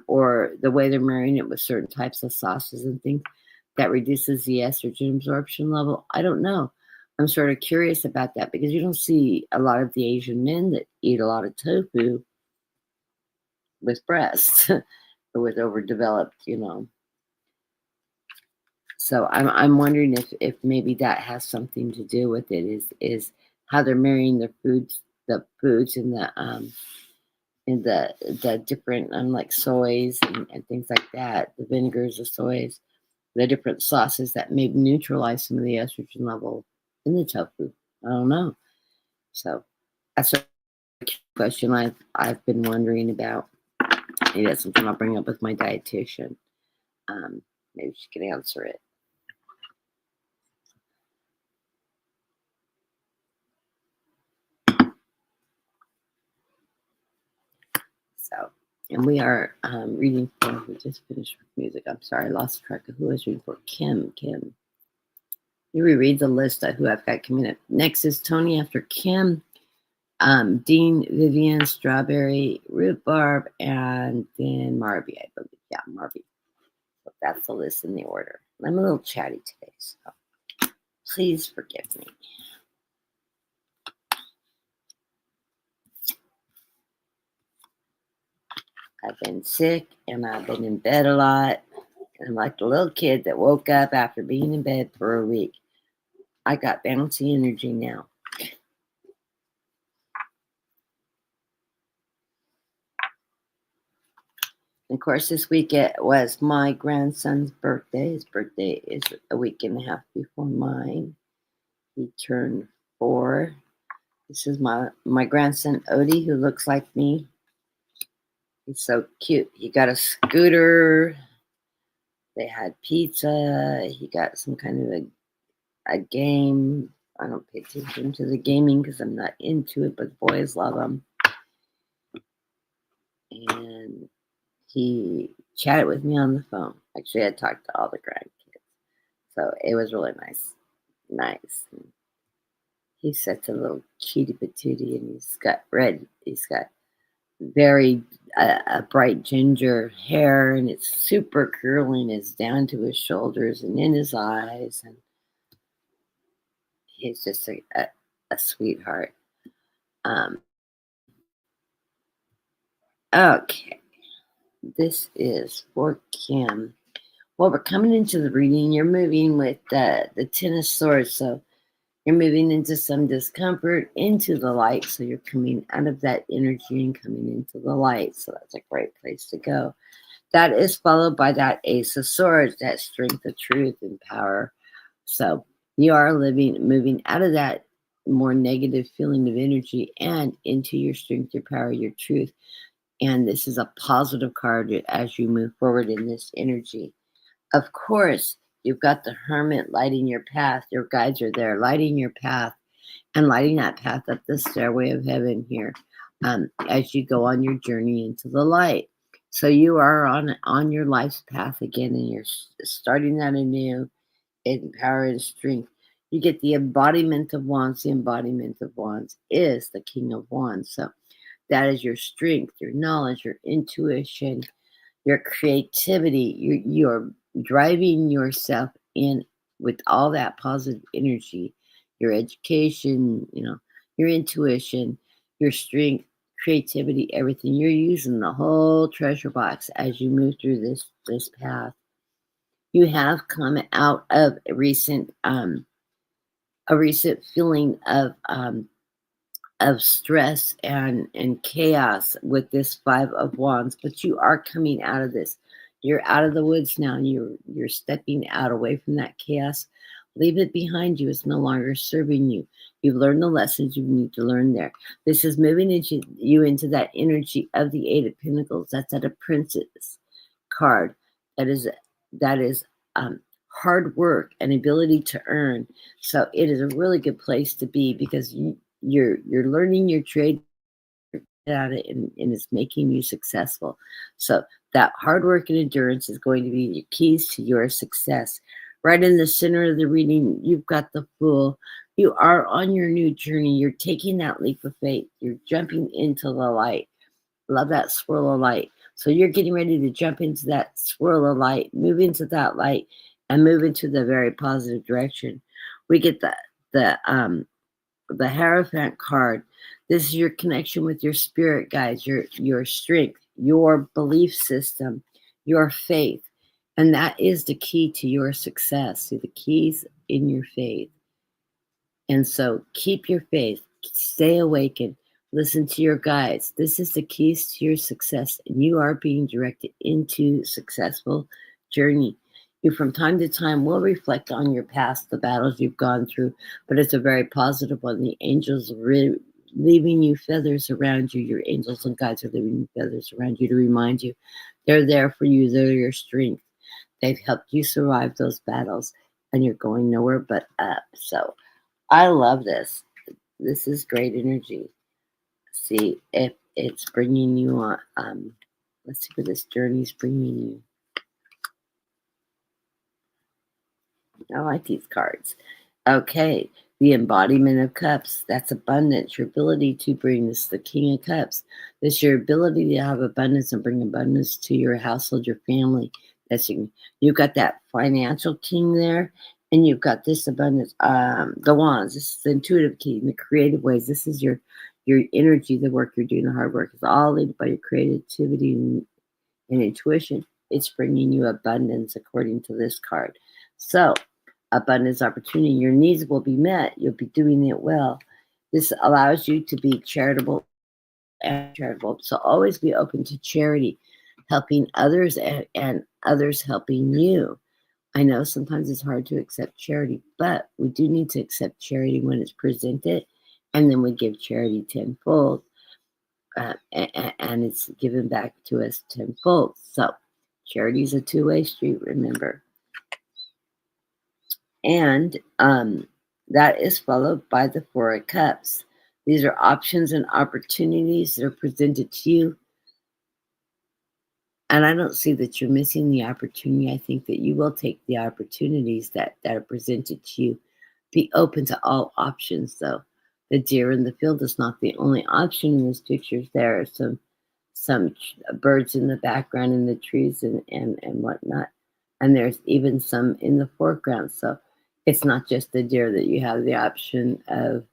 or the way they're marrying it with certain types of sauces and things that reduces the estrogen absorption level. I don't know. I'm sort of curious about that, because you don't see a lot of the Asian men that eat a lot of tofu with breasts or with overdeveloped. So I'm wondering if maybe that has something to do with it, is how they're marrying the foods in the different, like soys and things like that, the vinegars, the soys, the different sauces that maybe neutralize some of the estrogen level in the tofu. I don't know. So that's a question I've been wondering about. Maybe that's something I'll bring up with my dietitian. Maybe she can answer it. So, and we are reading for, we just finished with music. I'm sorry, I lost track of who I was reading for. Kim. You reread the list of who I've got coming up. Next is Tony after Kim, Dean, Vivian, Strawberry, Rhubarb, and then Marby, I believe. Yeah, Marby. So that's the list in the order. I'm a little chatty today, so please forgive me. I've been sick and I've been in bed a lot. And I'm like the little kid that woke up after being in bed for a week. I got bouncy energy now. And of course, this week it was my grandson's birthday. His birthday is a week and a half before mine. He turned 4. This is my grandson, Odie, who looks like me. He's so cute. He got a scooter. They had pizza. He got some kind of a game. I don't pay attention to the gaming because I'm not into it, but the boys love them. And he chatted with me on the phone. Actually, I talked to all the grandkids. So it was really nice. And he's such a little cheaty patootie, and he's got very bright ginger hair, and it's super curly, and it's down to his shoulders and in his eyes, and he's just a sweetheart. Okay, this is for Kim. Well, we're coming into the reading. You're moving with the Ten of Swords, so you're moving into some discomfort, into the light. So you're coming out of that energy and coming into the light. So that's a great place to go. That is followed by that Ace of Swords, that strength of truth and power. So you are moving out of that more negative feeling of energy and into your strength, your power, your truth. And this is a positive card as you move forward in this energy. Of course, you've got the Hermit lighting your path. Your guides are there lighting your path and lighting that path up the stairway of heaven here as you go on your journey into the light. So you are on your life's path again, and you're starting that anew in power and strength. You get the embodiment of wands. The embodiment of wands is the King of Wands. So that is your strength, your knowledge, your intuition, your creativity. You're driving yourself in with all that positive energy, your education, your intuition, your strength, creativity, everything. You're using the whole treasure box as you move through this path. You have come out of a recent feeling of stress and chaos with this Five of Wands, but you are coming out of this. You're out of the woods now, and you're stepping out away from that chaos. Leave it behind you. It's no longer serving you. You've learned the lessons you need to learn there. This is moving you into that energy of the Eight of Pentacles. That's at a princess card. That is hard work and ability to earn. So it is a really good place to be because you're learning your trade at it, and it's making you successful. So that hard work and endurance is going to be your keys to your success. Right in the center of the reading, you've got the Fool. You are on your new journey. You're taking that leap of faith. You're jumping into the light. Love that swirl of light. So you're getting ready to jump into that swirl of light, move into that light, and move into the very positive direction. We get the Hierophant card. This is your connection with your spirit guides, your strength, your belief system, your faith. And that is the key to your success. See, the keys in your faith. And so keep your faith, stay awakened, listen to your guides. This is the keys to your success, and you are being directed into successful journey. You from time to time will reflect on your past, the battles you've gone through, but it's a very positive one. The angels are leaving you feathers around you. Your angels and guides are leaving you feathers around you to remind you they're there for you. They're your strength. They've helped you survive those battles, and you're going nowhere but up. So I love this. This is great energy. See if it's bringing you on. Let's see where this journey's bringing you. I like these cards. Okay, the embodiment of cups. That's abundance. Your ability to bring this, the King of Cups. This your ability to have abundance and bring abundance to your household, your family. You've got that financial king there, and you've got this abundance. The wands. This is the intuitive key in the creative ways. This is your energy, the work you're doing, the hard work is all led by your creativity and intuition. It's bringing you abundance according to this card. So abundance, opportunity, your needs will be met. You'll be doing it well. This allows you to be charitable and charitable. So always be open to charity, helping others and others helping you. I know sometimes it's hard to accept charity, but we do need to accept charity when it's presented, and then we give charity tenfold, and it's given back to us tenfold. So charity is a two-way street, remember. And that is followed by the Four of Cups. These are options and opportunities that are presented to you. And I don't see that you're missing the opportunity. I think that you will take the opportunities that are presented to you. Be open to all options, though. The deer in the field is not the only option in this picture. There are some birds in the background in the trees and whatnot. And there's even some in the foreground. So it's not just the deer that you have the option of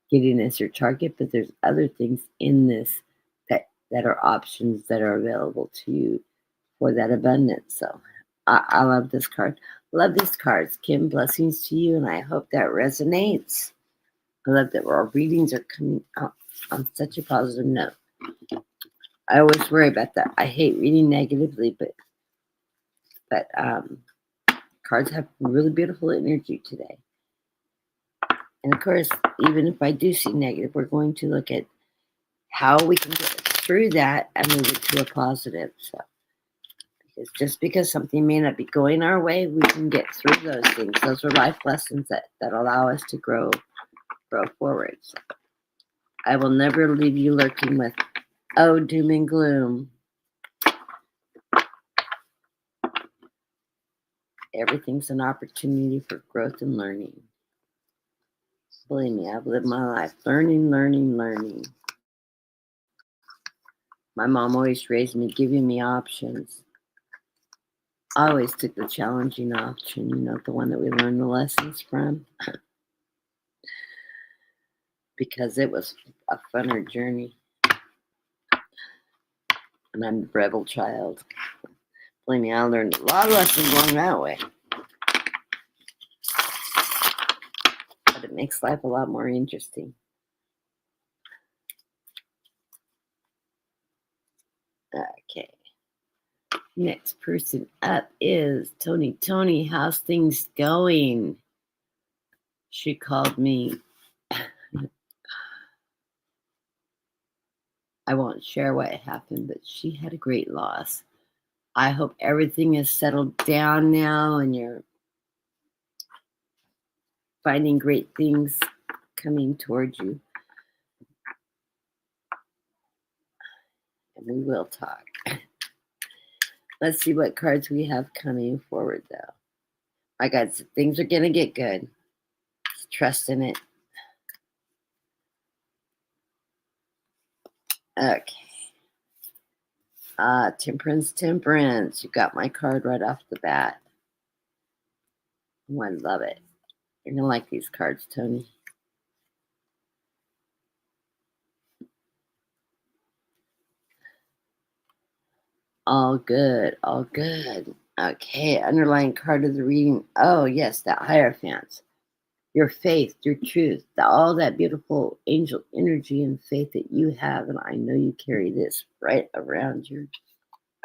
getting as your target, but there's other things in this that are options that are available to you for that abundance. So I love this card. Love these cards. Kim, blessings to you, and I hope that resonates. I love that our readings are coming out on such a positive note. I always worry about that. I hate reading negatively, but cards have really beautiful energy today. And of course, even if I do see negative, we're going to look at how we can get through that and move it to a positive. So, because just because something may not be going our way, we can get through those things. Those are life lessons that allow us to grow forward. So, I will never leave you lurking with, oh, doom and gloom. Everything's an opportunity for growth and learning. Believe me, I've lived my life learning. My mom always raised me, giving me options. I always took the challenging option, the one that we learn the lessons from. because it was a funner journey. And I'm the rebel child. Believe me, I learned a lot of lessons along that way. But it makes life a lot more interesting. Okay. Next person up is Tony. Tony, how's things going? She called me. I won't share what happened, but she had a great loss. I hope everything is settled down now and you're finding great things coming towards you. And we will talk. Let's see what cards we have coming forward, though. My God, things are going to get good. Just trust in it. Okay. Temperance. You got my card right off the bat. Oh, I love it. You're going to like these cards, Tony. All good. All good. Okay. Underlying card of the reading. Oh, yes, that Hierophant. Your faith, your truth, all that beautiful angel energy and faith that you have. And I know you carry this right around you.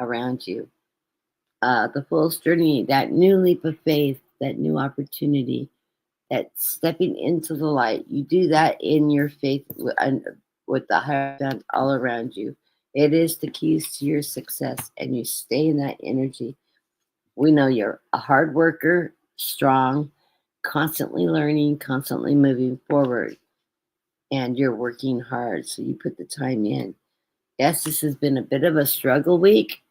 The full journey, that new leap of faith, that new opportunity, that stepping into the light. You do that in your faith with the Hierophant all around you. It is the keys to your success, and you stay in that energy. We know you're a hard worker, strong, constantly learning, constantly moving forward, and you're working hard. So you put the time in. Yes, this has been a bit of a struggle week,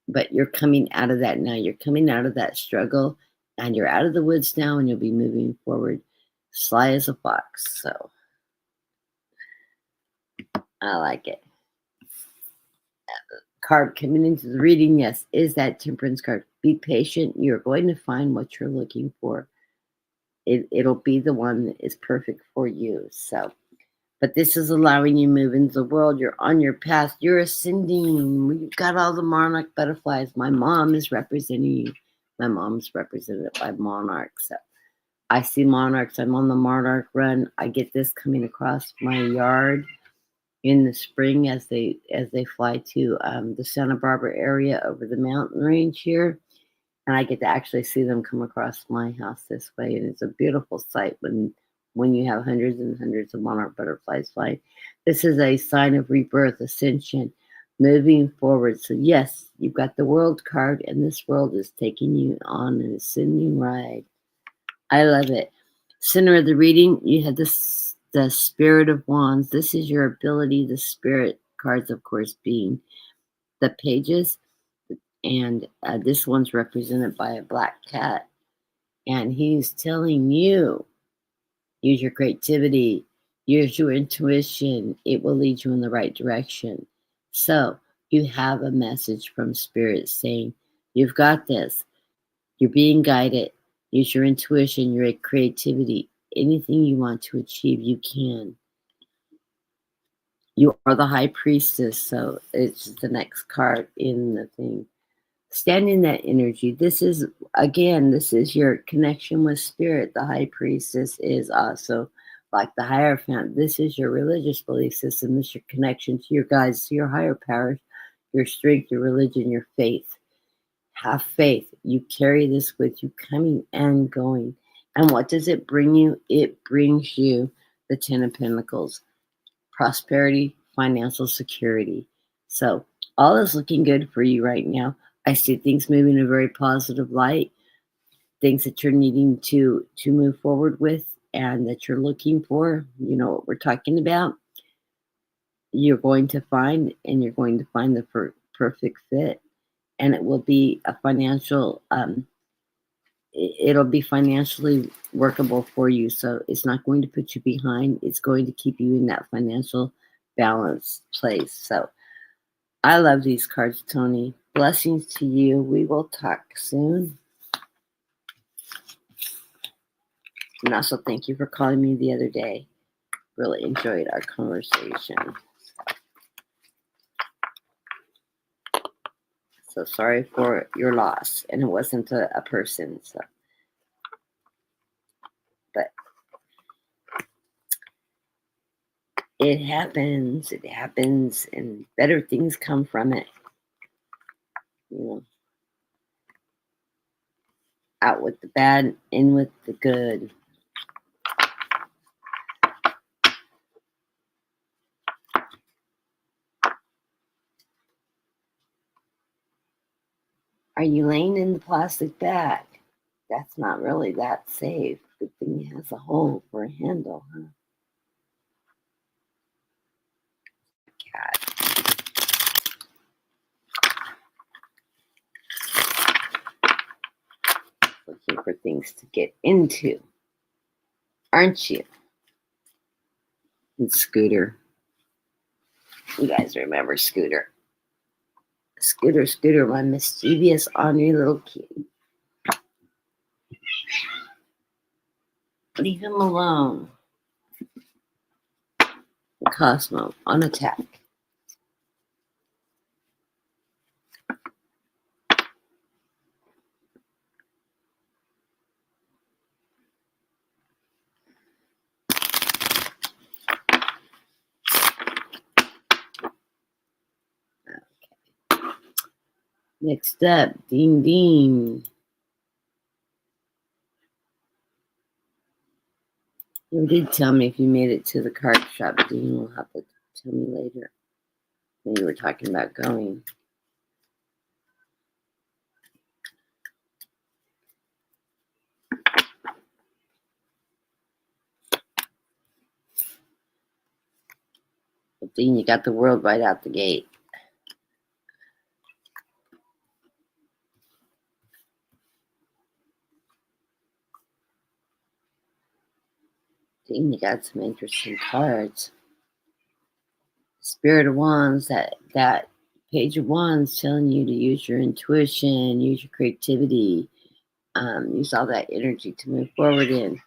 but you're coming out of that now. You're coming out of that struggle, and you're out of the woods now, and you'll be moving forward sly as a fox. So I like it. Card coming into the reading, yes, is that Temperance card. Be patient. You're going to find what you're looking for. It'll be the one that is perfect for you. So, but this is allowing you to move into the world. You're on your path. You're ascending. We've got all the monarch butterflies. My mom is representing you. My mom's represented by monarchs. So I see monarchs. I'm on the monarch run. I get this coming across my yard in the spring as they fly to the Santa Barbara area over the mountain range here. And I get to actually see them come across my house this way. And it's a beautiful sight when you have hundreds and hundreds of monarch butterflies flying. This is a sign of rebirth, ascension, moving forward. So yes, you've got the world card, and this world is taking you on an ascending ride. I love it. Center of the reading, you had the Spirit of Wands. This is your ability, the spirit cards, of course, being the pages. And this one's represented by a black cat. And he's telling you, use your creativity, use your intuition. It will lead you in the right direction. So you have a message from Spirit saying, you've got this. You're being guided. Use your intuition, your creativity. Anything you want to achieve, you can. You are the High Priestess. So it's the next card in the thing. Stand in that energy. This is your connection with Spirit. The High Priestess is also like the Hierophant. This is your religious belief system. This is your connection to your guides, to your higher powers, your strength, your religion, your faith. Have faith. You carry this with you coming and going. And what does it bring you? It brings you the 10 of Pentacles, prosperity, financial security. So all is looking good for you right now. I see things moving in a very positive light, things that you're needing to move forward with and that you're looking for. You know what we're talking about. You're going to find, and you're going to find the perfect fit. And it will be a financial, it'll be financially workable for you. So it's not going to put you behind. It's going to keep you in that financial balance place. So I love these cards, Tony. Blessings to you. We will talk soon. And also thank you for calling me the other day. really enjoyed our conversation. So sorry for your loss. And it wasn't a person. So, but it happens. It happens, and better things come from it. You know, out with the bad, in with the good. Are you laying in the plastic bag? That's not really that safe. Good thing it has a hole for a handle, huh? Cat. Looking for things to get into, aren't you? And Scooter. You guys remember Scooter? Scooter, my mischievous, ornery little kitty. Leave him alone. Cosmo on attack. Okay. Next up, Ding Ding. You did tell me if you made it to the card shop. Dean will have to tell me later when you were talking about going. But Dean, you got the world right out the gate. Dean, you got some interesting cards. Spirit of Wands, that Page of Wands telling you to use your intuition, use your creativity, use all that energy to move forward in.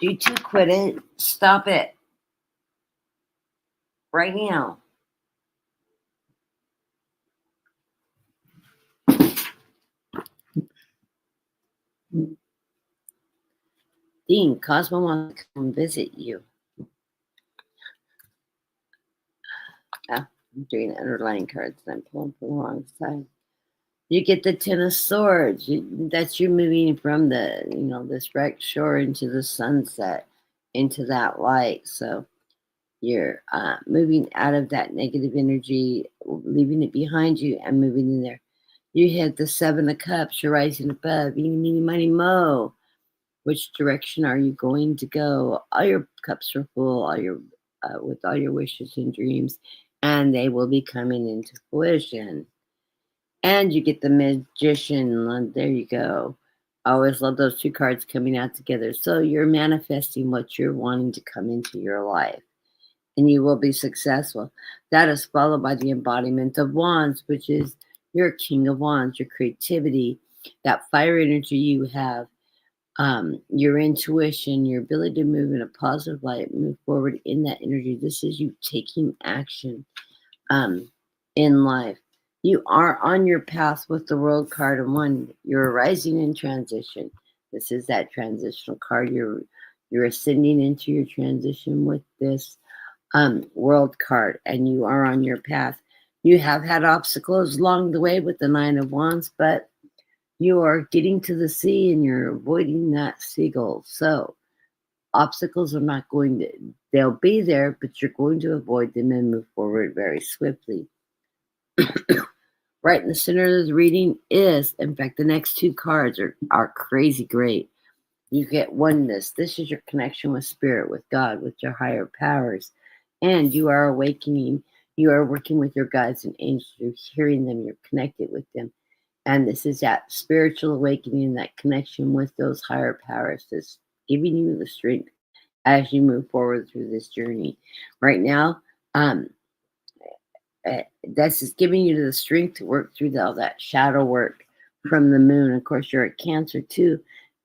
You two quit it. Stop it. Right now. Dean, Cosmo wants to come visit you. I'm doing underlying cards and I'm pulling from the wrong side. You get the Ten of Swords. That's you moving from the, this wrecked shore into the sunset, into that light. So you're moving out of that negative energy, leaving it behind you and moving in there. You hit the Seven of Cups. You're rising above. Eeny, meeny, miny, mo. Which direction are you going to go? All your cups are full. With all your wishes and dreams, and they will be coming into fruition. And you get the Magician. There you go. I always love those two cards coming out together. So you're manifesting what you're wanting to come into your life, and you will be successful. That is followed by the embodiment of Wands, which is your King of Wands, your creativity, that fire energy you have, your intuition, your ability to move in a positive light, move forward in that energy. This is you taking action in life. You are on your path with the World card and one. You're rising in transition. This is that transitional card. You're ascending into your transition with this World card, and you are on your path. You have had obstacles along the way with the Nine of Wands, but you are getting to the sea and you're avoiding that seagull. So obstacles are not going to, they'll be there, but you're going to avoid them and move forward very swiftly. Right in the center of the reading is, in fact, the next two cards are crazy great. You get oneness. This is your connection with spirit, with God, with your higher powers. And you are awakening. You are working with your guides and angels. You're hearing them. You're connected with them. And this is that spiritual awakening, that connection with those higher powers that's giving you the strength as you move forward through this journey. Right now, that's just giving you the strength to work through all that shadow work from the moon. Of course, you're at Cancer too,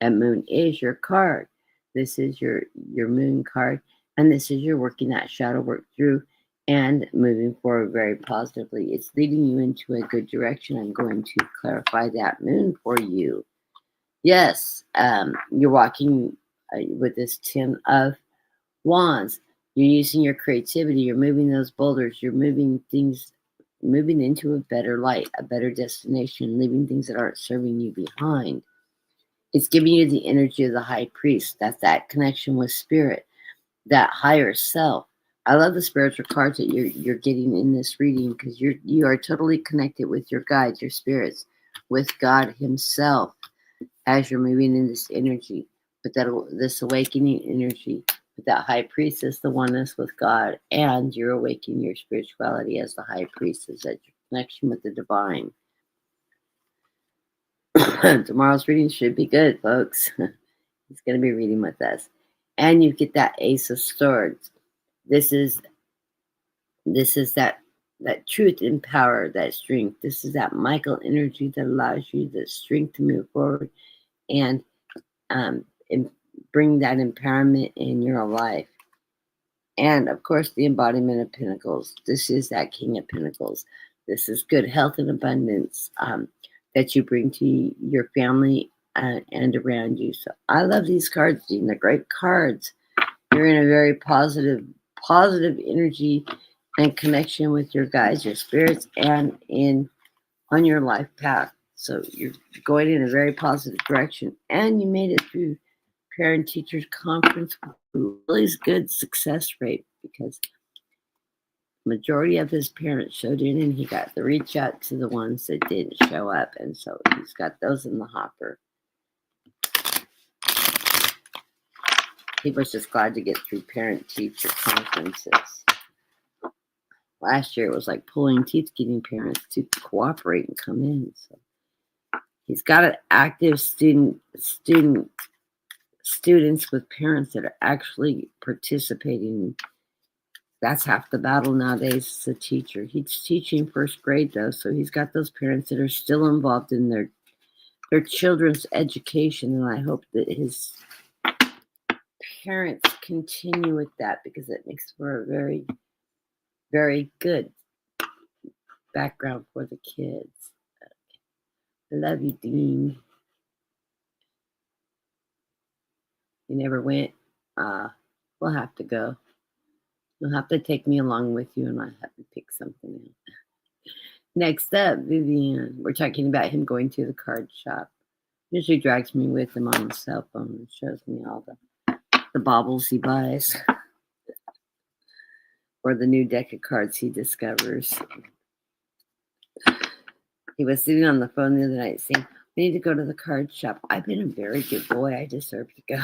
That moon is your card. This is your moon card, and this is your working that shadow work through and moving forward very positively. It's leading you into a good direction. I'm going to clarify that moon for you. Yes, you're walking with this 10 of Wands. You're using your creativity. You're moving those boulders. You're moving things, moving into a better light, a better destination, leaving things that aren't serving you behind. It's giving you the energy of the high priest. That's that connection with spirit, that higher self. I love the spiritual cards that you're getting in this reading because you are totally connected with your guides, your spirits, with God Himself as you're moving in this energy, with this awakening energy. With that high priestess, the oneness with God, and you're awakening your spirituality as the high priestess, that your connection with the divine. Tomorrow's reading should be good, folks. He's going to be reading with us. And you get that Ace of Swords. This is that truth and power, that strength. This is that Michael energy that allows you the strength to move forward and bring that empowerment in your life. And of course, the embodiment of Pentacles. This is that King of Pentacles. This is good health and abundance that you bring to your family and around you. So I love these cards, Dean. They're great cards. You're in a very positive energy and connection with your guides, your spirits, and on your life path. So you're going in a very positive direction, and you made it through parent teachers conference with a really good success rate because majority of his parents showed in, and he got to reach out to the ones that didn't show up, and so he's got those in the hopper. He was just glad to get through parent teacher conferences. Last year it was like pulling teeth getting parents to cooperate and come in. So he's got an active students with parents that are actually participating. That's half the battle nowadays as a teacher. He's teaching first grade though, so he's got those parents that are still involved in their children's education, and I hope that his parents continue with that because it makes for a very, very good background for the kids. I love you, Dean. You never went. We'll have to go. You'll have to take me along with you, and I have to pick something out. Next up, Vivian. We're talking about him going to the card shop. Usually drags me with him on the cell phone and shows me all the baubles he buys or the new deck of cards he discovers. He was sitting on the phone the other night saying, "We need to go to the card shop." I've been a very good boy. I deserve to go.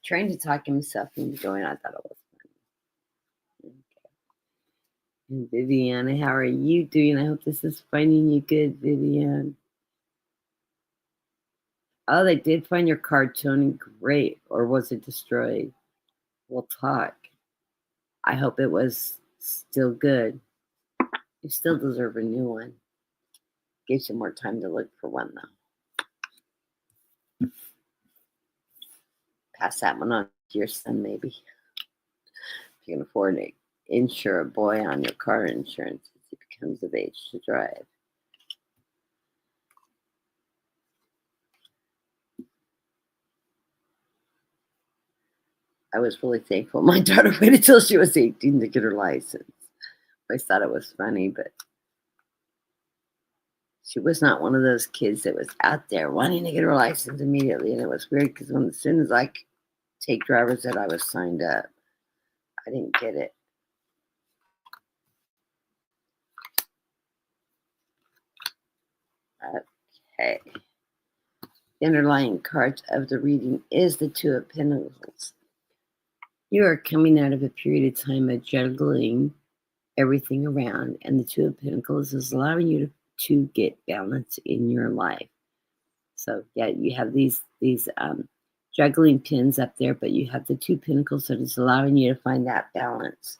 Trying to talk himself into going. I thought it was funny. Okay. And Viviana, how are you doing? I hope this is finding you good, Vivian. Oh, they did find your card, Tony. Great. Or was it destroyed? We'll talk. I hope it was still good. You still deserve a new one. Gives you more time to look for one, though. Pass that one on to your son, maybe. If you can afford to insure a boy on your car insurance as he becomes of age to drive. I was really thankful my daughter waited until she was 18 to get her license. I always thought it was funny, but she was not one of those kids that was out there wanting to get her license immediately. And it was weird because as soon as I take driver's ed, I was signed up. I didn't get it. Okay. The underlying card of the reading is the Two of Pentacles. You are coming out of a period of time of juggling everything around, and the Two of Pentacles is allowing you to get balance in your life. So yeah, you have these juggling pins up there, but you have the Two Pentacles that is allowing you to find that balance.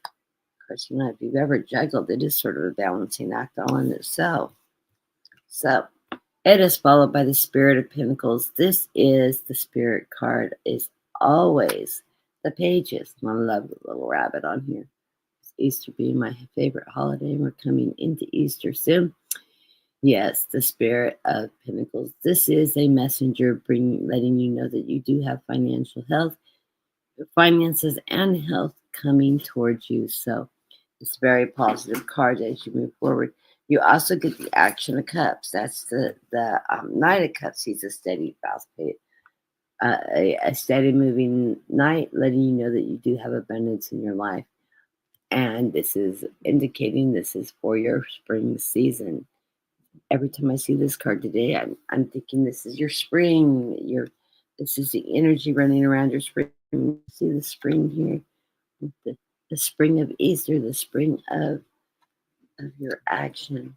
Of course, if you've ever juggled, it is sort of a balancing act all in itself. So It is followed by the Spirit of Pentacles. This is the Spirit card. Is always the pages. I love the little rabbit on here. Easter being my favorite holiday. We're coming into Easter soon. Yes, the Spirit of Pentacles. This is a messenger letting you know that you do have financial health, finances, and health coming towards you. So it's a very positive card as you move forward. You also get the Action of Cups. That's the Knight of Cups. He's a steady, fast pace, a steady moving knight, letting you know that you do have abundance in your life. And this is indicating this is for your spring season. Every time I see this card today, I'm thinking this is your spring. This is the energy running around your spring. See the spring here, the spring of Easter, the spring of your action.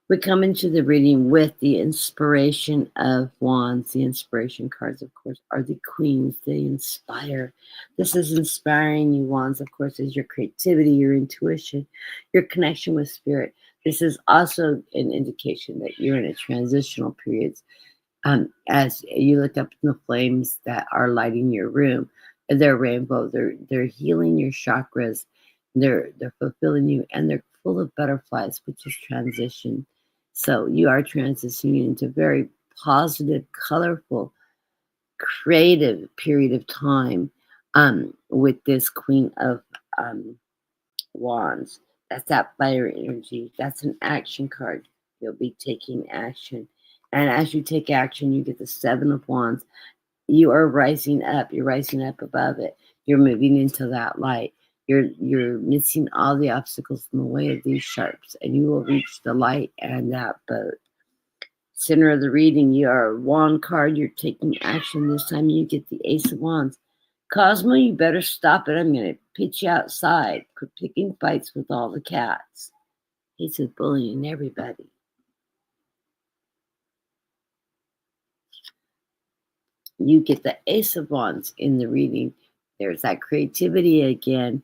We come into the reading with the inspiration of wands. The inspiration cards, of course, are the queens. They inspire. This is inspiring you. Wands, of course, is your creativity, your intuition, your connection with spirit. This is also an indication that you're in a transitional period. As you look up in the flames that are lighting your room, they're rainbow. They're healing your chakras. They're fulfilling you, and they're full of butterflies, which is transition. So you are transitioning into a very positive, colorful, creative period of time with this Queen of Wands. That's that fire energy. That's an action card. You'll be taking action. And as you take action, you get the Seven of Wands. You are rising up. You're rising up above it. You're moving into that light. You're missing all the obstacles in the way of these sharps, and you will reach the light and that boat. Center of the reading, you are a wand card. You're taking action. This time you get the Ace of Wands. Cosmo, you better stop it. I'm going to pitch you outside. Quit picking fights with all the cats. He's just bullying everybody. You get the Ace of Wands in the reading. There's that creativity again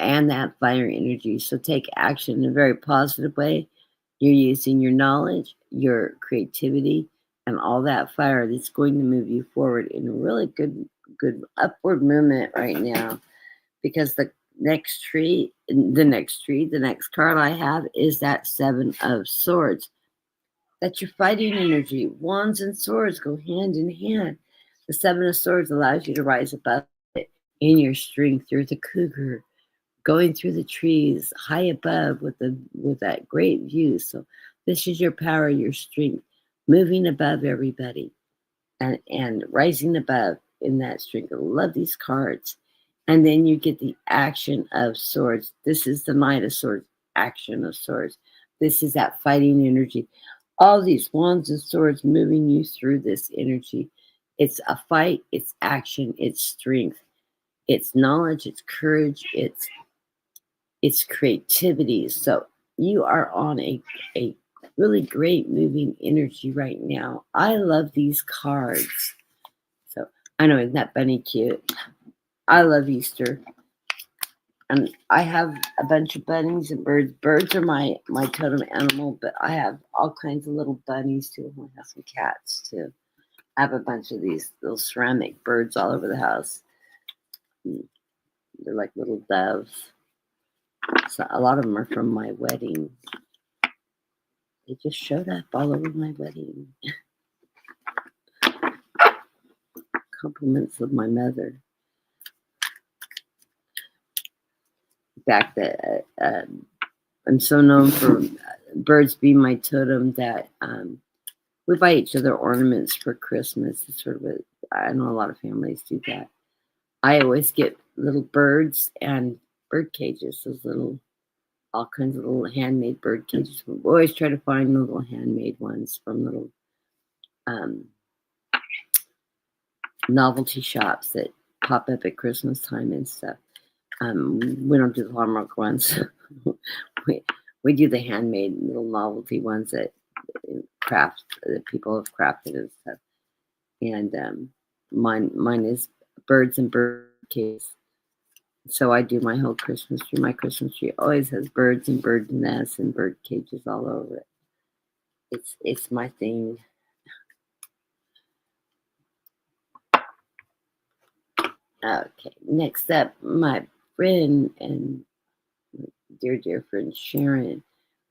and that fire energy. So take action in a very positive way. You're using your knowledge, your creativity, and all that fire that's going to move you forward in a really good upward movement right now. Because the next card I have is that Seven of Swords. That's your fighting energy. Wands and swords go hand in hand. The Seven of Swords allows you to rise above it in your strength. You're the cougar going through the trees high above with that great view. So this is your power, your strength, moving above everybody and rising above in that strength. I love these cards. And then you get the Action of Swords. This is the Knight of Swords, Action of Swords. This is that fighting energy. All these wands and swords moving you through this energy. It's a fight, it's action, it's strength, it's knowledge, it's courage, it's creativity. So you are on a really great moving energy right now. I love these cards. So I know, isn't that bunny cute? I love Easter. And I have a bunch of bunnies and birds. Birds are my totem animal, but I have all kinds of little bunnies too. I have some cats too. I have a bunch of these little ceramic birds all over the house. They're like little doves. So a lot of them are from my wedding. They just showed up all over my wedding. Compliments of my mother. In fact, that I'm so known for birds being my totem that we buy each other ornaments for Christmas. It's sort of I know a lot of families do that. I always get little birds and bird cages, all kinds of little handmade bird cages. We always try to find little handmade ones from little novelty shops that pop up at Christmas time and stuff. We don't do the Hallmark ones. we do the handmade little novelty ones that people have crafted and stuff. And mine is birds and bird cages. So I do my whole Christmas tree. My Christmas tree always has birds and bird nests and bird cages all over it. It's my thing. Okay, next up, my friend and dear friend Sharon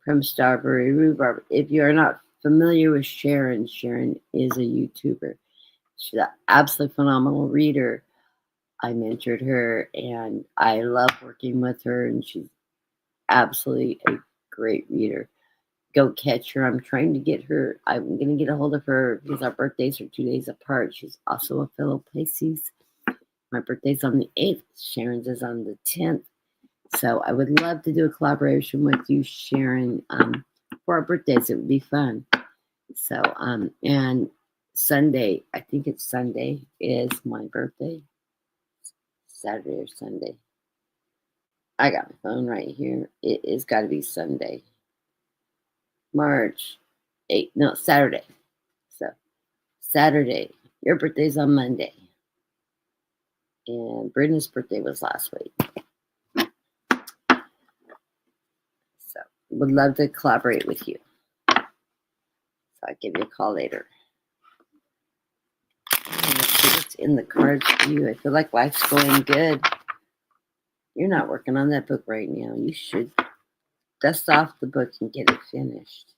from Starberry Rhubarb. If you are not familiar with Sharon, Sharon is a YouTuber. She's an absolutely phenomenal reader. I mentored her and I love working with her, and she's absolutely a great reader. Go catch her. I'm trying to get her. I'm going to get a hold of her because our birthdays are 2 days apart. She's also a fellow Pisces. My birthday's on the 8th. Sharon's is on the 10th. So I would love to do a collaboration with you, Sharon, for our birthdays. It would be fun. So, and Sunday, I think it's Sunday, is my birthday. Saturday or Sunday. I got my phone right here. It is got to be Sunday. March 8th. No, Saturday. So, Saturday. Your birthday's on Monday. And Brenda's birthday was last week. So, would love to collaborate with you. So, I'll give you a call later. Let's see what's in the cards for you. I feel like life's going good. You're not working on that book right now. You should dust off the book and get it finished.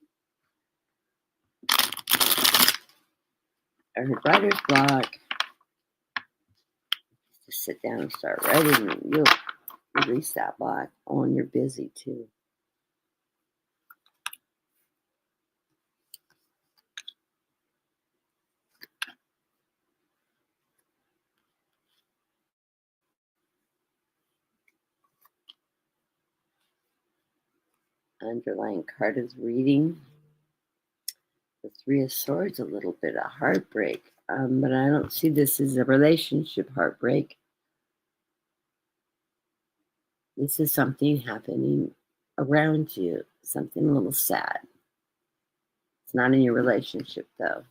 I heard writer's block. Just sit down and start writing, and you'll release that block. Oh, and you're busy too. Underlying card is reading. The Three of Swords, a little bit of heartbreak. But I don't see this as a relationship heartbreak. This is something happening around you, something a little sad. It's not in your relationship, though.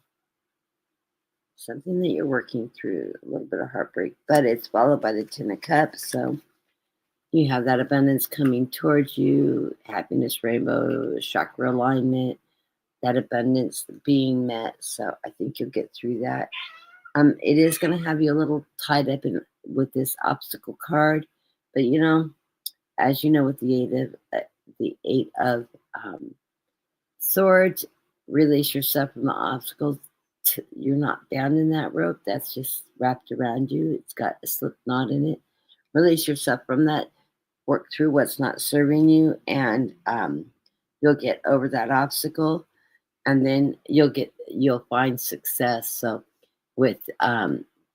Something that you're working through, a little bit of heartbreak, but it's followed by the Ten of Cups. So you have that abundance coming towards you, happiness, rainbow, chakra alignment, that abundance being met. So I think you'll get through that. It is going to have you a little tied up with this obstacle card, but as you know, with the eight of swords, release yourself from the obstacles. You're not bound in that rope. That's just wrapped around you. It's got a slip knot in it. Release yourself from that. Work through what's not serving you, and you'll get over that obstacle, and then you'll find success. So with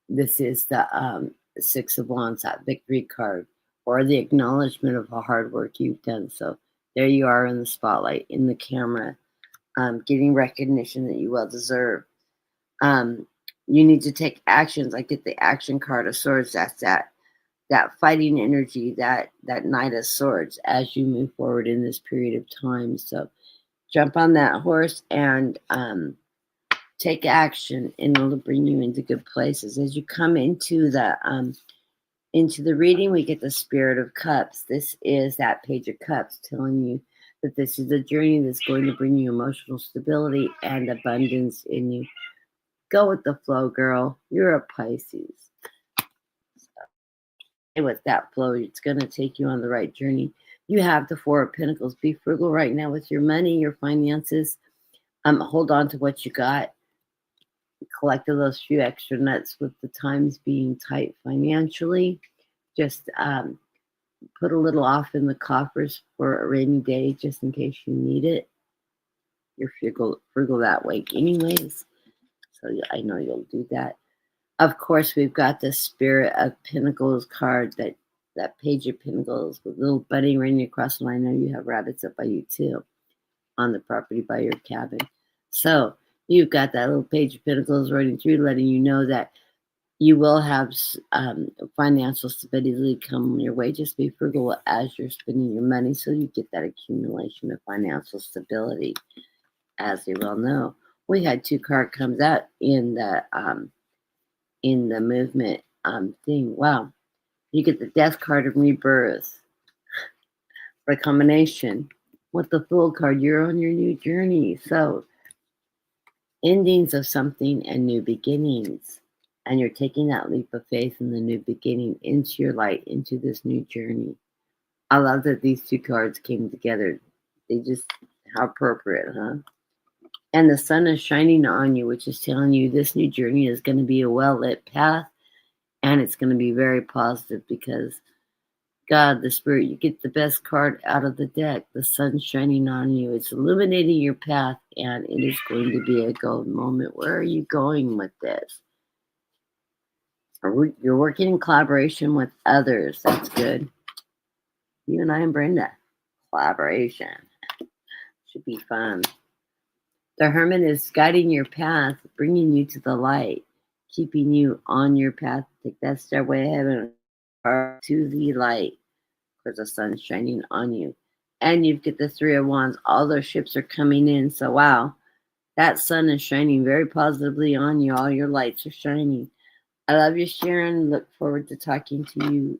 this is the Six of Wands, that victory card, or the acknowledgement of the hard work you've done. So there you are in the spotlight, in the camera, getting recognition that you well deserve. You need to take actions. I get the action card of swords. That's that fighting energy, that Knight of Swords as you move forward in this period of time. So jump on that horse and take action, and it'll bring you into good places. As you come into the reading, we get the Spirit of Cups. This is that Page of Cups telling you that this is a journey that's going to bring you emotional stability and abundance in you. Go with the flow, girl. You're a Pisces. And with that flow, it's going to take you on the right journey. You have the Four of Pentacles. Be frugal right now with your money, your finances. Hold on to what you got. Collect those few extra nuts with the times being tight financially. Just put a little off in the coffers for a rainy day, just in case you need it. You're frugal that way anyways. So I know you'll do that. Of course, we've got the Spirit of Pentacles card, that Page of Pentacles with little bunny running across. And I know you have rabbits up by you too, on the property by your cabin. So you've got that little Page of Pentacles running through, letting you know that you will have financial stability come your way. Just be frugal as you're spending your money, so you get that accumulation of financial stability. As you well know, we had 2 cards comes out in the movement thing. Wow. You get the Death card of Rebirth for a combination with the Fool card. You're on your new journey. So endings of something and new beginnings. And you're taking that leap of faith in the new beginning into your light, into this new journey. I love that these two cards came together. They just, how appropriate, huh? And the sun is shining on you, which is telling you this new journey is going to be a well-lit path, and it's going to be very positive because God, the Spirit, you get the best card out of the deck. The sun shining on you. It's illuminating your path, and it is going to be a golden moment. Where are you going with this? You're working in collaboration with others. That's good. You and I and Brenda. Collaboration. Should be fun. The Hermit is guiding your path, bringing you to the light, keeping you on your path. Take that stairway ahead and to the light because the sun's shining on you. And you get the Three of Wands. All those ships are coming in. So, wow, that sun is shining very positively on you. All your lights are shining. I love you, Sharon. Look forward to talking to you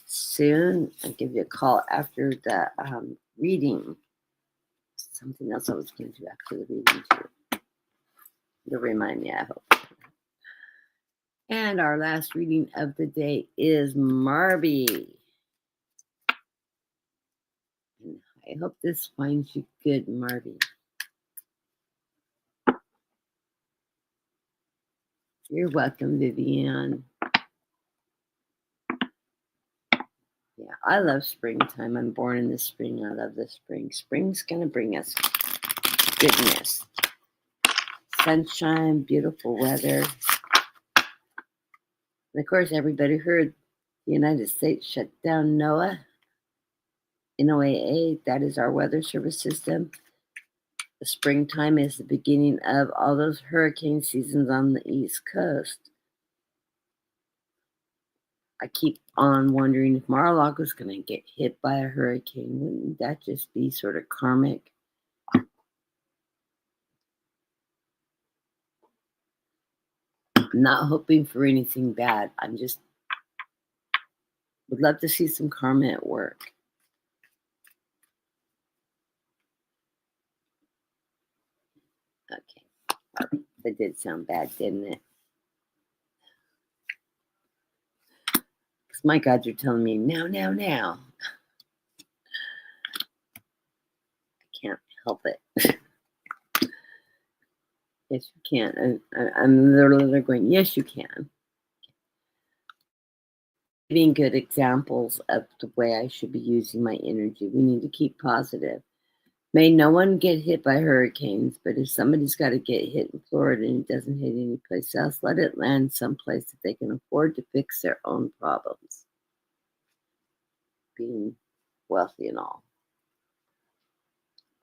soon. I'll give you a call after the reading. Something else I was going to do after the reading, too. You'll remind me, I hope. And our last reading of the day is Marby. And I hope this finds you good, Marby. You're welcome, Vivian. Yeah, I love springtime. I'm born in the spring. I love the spring. Spring's going to bring us goodness. Sunshine, beautiful weather. And of course, everybody heard the United States shut down NOAA. NOAA, that is our weather service system. The springtime is the beginning of all those hurricane seasons on the East Coast. I keep on wondering if Mar-a-Lago is going to get hit by a hurricane. Wouldn't that just be sort of karmic? I'm not hoping for anything bad. I'm just would love to see some karma at work. Okay. That did sound bad, didn't it? Because my gods are telling me, now. I can't help it. Yes, you can. I'm literally going, yes, you can. Giving good examples of the way I should be using my energy. We need to keep positive. May no one get hit by hurricanes, but if somebody's got to get hit in Florida and it doesn't hit any place else, let it land someplace that they can afford to fix their own problems. Being wealthy and all.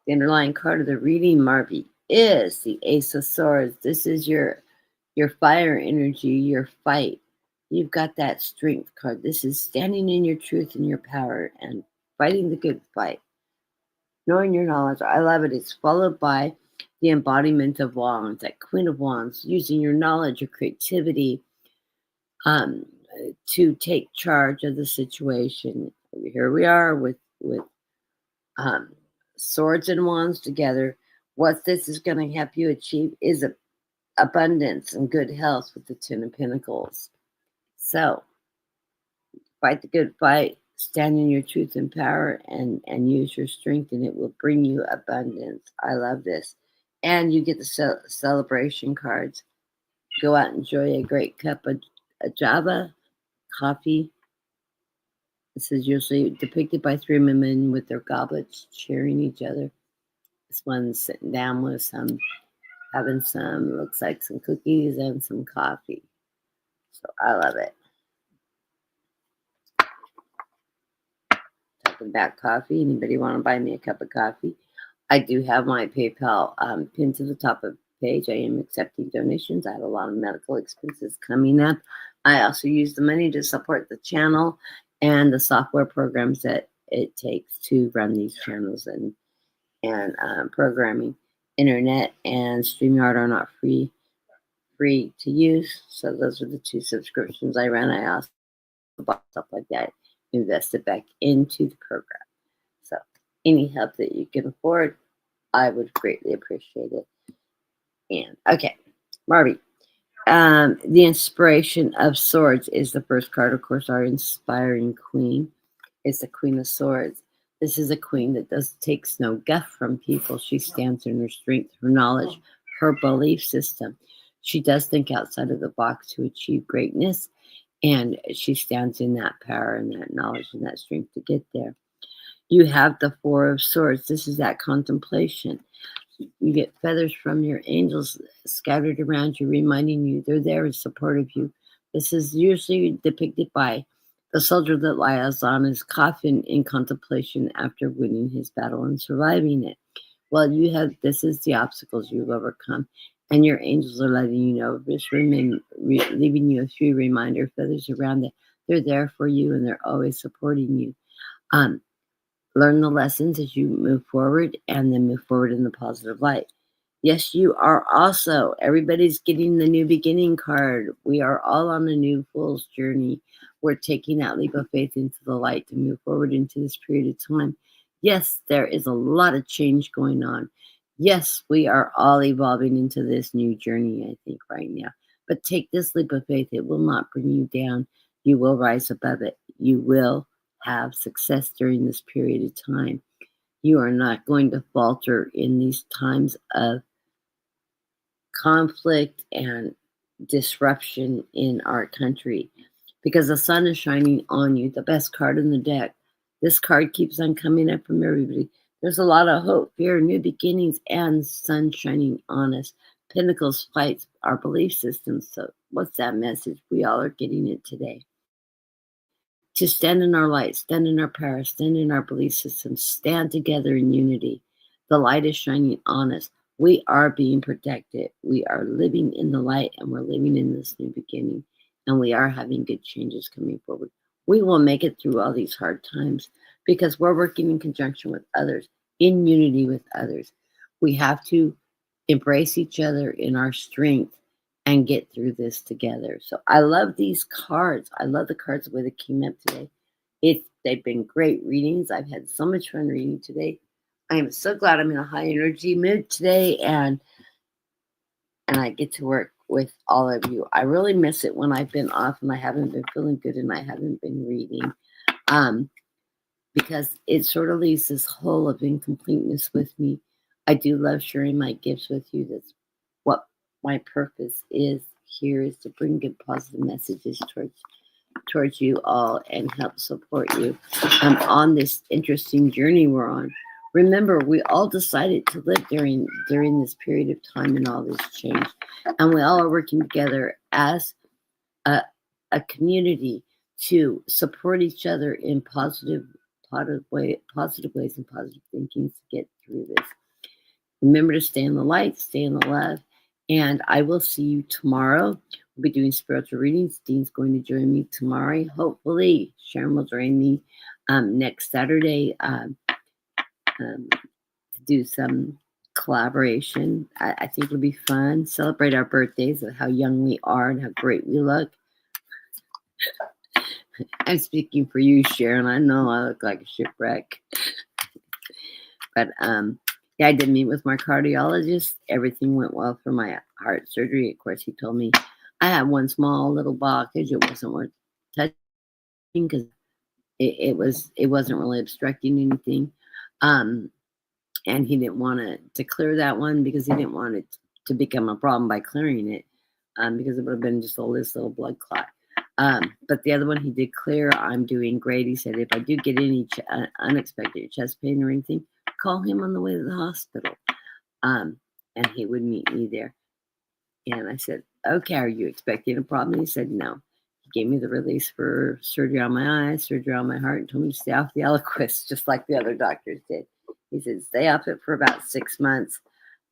The underlying card of the reading, Marby, is the Ace of Swords. This is your fire energy, your fight. You've got that strength card. This is standing in your truth and your power and fighting the good fight. Knowing your knowledge. I love it. It's followed by the embodiment of wands, that Queen of Wands, using your knowledge, your creativity to take charge of the situation. Here we are with swords and wands together. What this is going to help you achieve is abundance and good health with the Ten of Pentacles. So, fight the good fight, stand in your truth and power, and use your strength, and it will bring you abundance. I love this. And you get the celebration cards. Go out and enjoy a great cup of Java coffee. This is usually depicted by three women with their goblets cheering each other. This one's sitting down with some, having some, looks like some cookies and some coffee. So I love it. Talking about coffee, anybody want to buy me a cup of coffee? I do have my PayPal pinned to the top of the page. I am accepting donations. I have a lot of medical expenses coming up. I also use the money to support the channel and the software programs that it takes to run these channels and programming. Internet and StreamYard are not free to use. So those are the two subscriptions I run. I also bought stuff like that, invested back into the program. So any help that you can afford, I would greatly appreciate it. And okay, Barbie. The inspiration of swords is the first card. Of course, our inspiring queen is the Queen of Swords. This is a queen that takes no guff from people. She stands in her strength, her knowledge, her belief system. She does think outside of the box to achieve greatness, and she stands in that power and that knowledge and that strength to get there. You have the Four of Swords. This is that contemplation. You get feathers from your angels scattered around you, reminding you they're there in support of you. This is usually depicted by the soldier that lies on his coffin in contemplation after winning his battle and surviving it. Well, this is the obstacles you've overcome, and your angels are letting you know, just leaving you a few reminder feathers around that they're there for you and they're always supporting you. Um, Learn the lessons as you move forward and then move forward in the positive light. Yes, you are also. Everybody's getting the new beginning card. We are all on a new fool's journey. We're taking that leap of faith into the light to move forward into this period of time. Yes, there is a lot of change going on. Yes, we are all evolving into this new journey, I think, right now. But take this leap of faith. It will not bring you down. You will rise above it. You will have success during this period of time. You are not going to falter in these times of conflict and disruption in our country because the sun is shining on you, the best card in the deck. This card keeps on coming up from everybody. There's a lot of hope, fear, new beginnings, and sun shining on us. Pentacles fights our belief systems. So, what's that message? We all are getting it today. To stand in our light, stand in our power, stand in our belief system, stand together in unity. The light is shining on us. We are being protected. We are living in the light and we're living in this new beginning. And we are having good changes coming forward. We will make it through all these hard times because we're working in conjunction with others, in unity with others. We have to embrace each other in our strength and get through this together. So I love these cards. I love the cards the way they came up today. They've been great readings. I've had so much fun reading today. I am so glad I'm in a high energy mood today and I get to work with all of you. I really miss it when I've been off and I haven't been feeling good and I haven't been reading. Because it sort of leaves this hole of incompleteness with me. I do love sharing my gifts with you. That's what my purpose is here, is to bring good positive messages towards you all and help support you on this interesting journey we're on. Remember, we all decided to live during this period of time and all this change, and we all are working together as a community to support each other in positive ways and positive thinking to get through this. Remember to stay in the light, stay in the love, and I will see you tomorrow. We'll be doing spiritual readings. Dean's going to join me tomorrow. Hopefully, Sharon will join me next Saturday to do some collaboration. I think it'll be fun. Celebrate our birthdays of how young we are and how great we look. I'm speaking for you, Sharon. I know I look like a shipwreck. But yeah, I did meet with my cardiologist. Everything went well for my heart surgery. Of course, he told me I had one small little blockage. It wasn't worth touching because it wasn't really obstructing anything. And he didn't want to clear that one because he didn't want it to become a problem by clearing it, because it would have been just this little blood clot. But the other one he did clear. I'm doing great. He said if I do get any unexpected chest pain or anything, call him on the way to the hospital. And he would meet me there. And I said, okay, are you expecting a problem? He said, no. He gave me the release for surgery on my eyes, surgery on my heart, and told me to stay off the Eliquis, just like the other doctors did. He said, stay off it for about 6 months.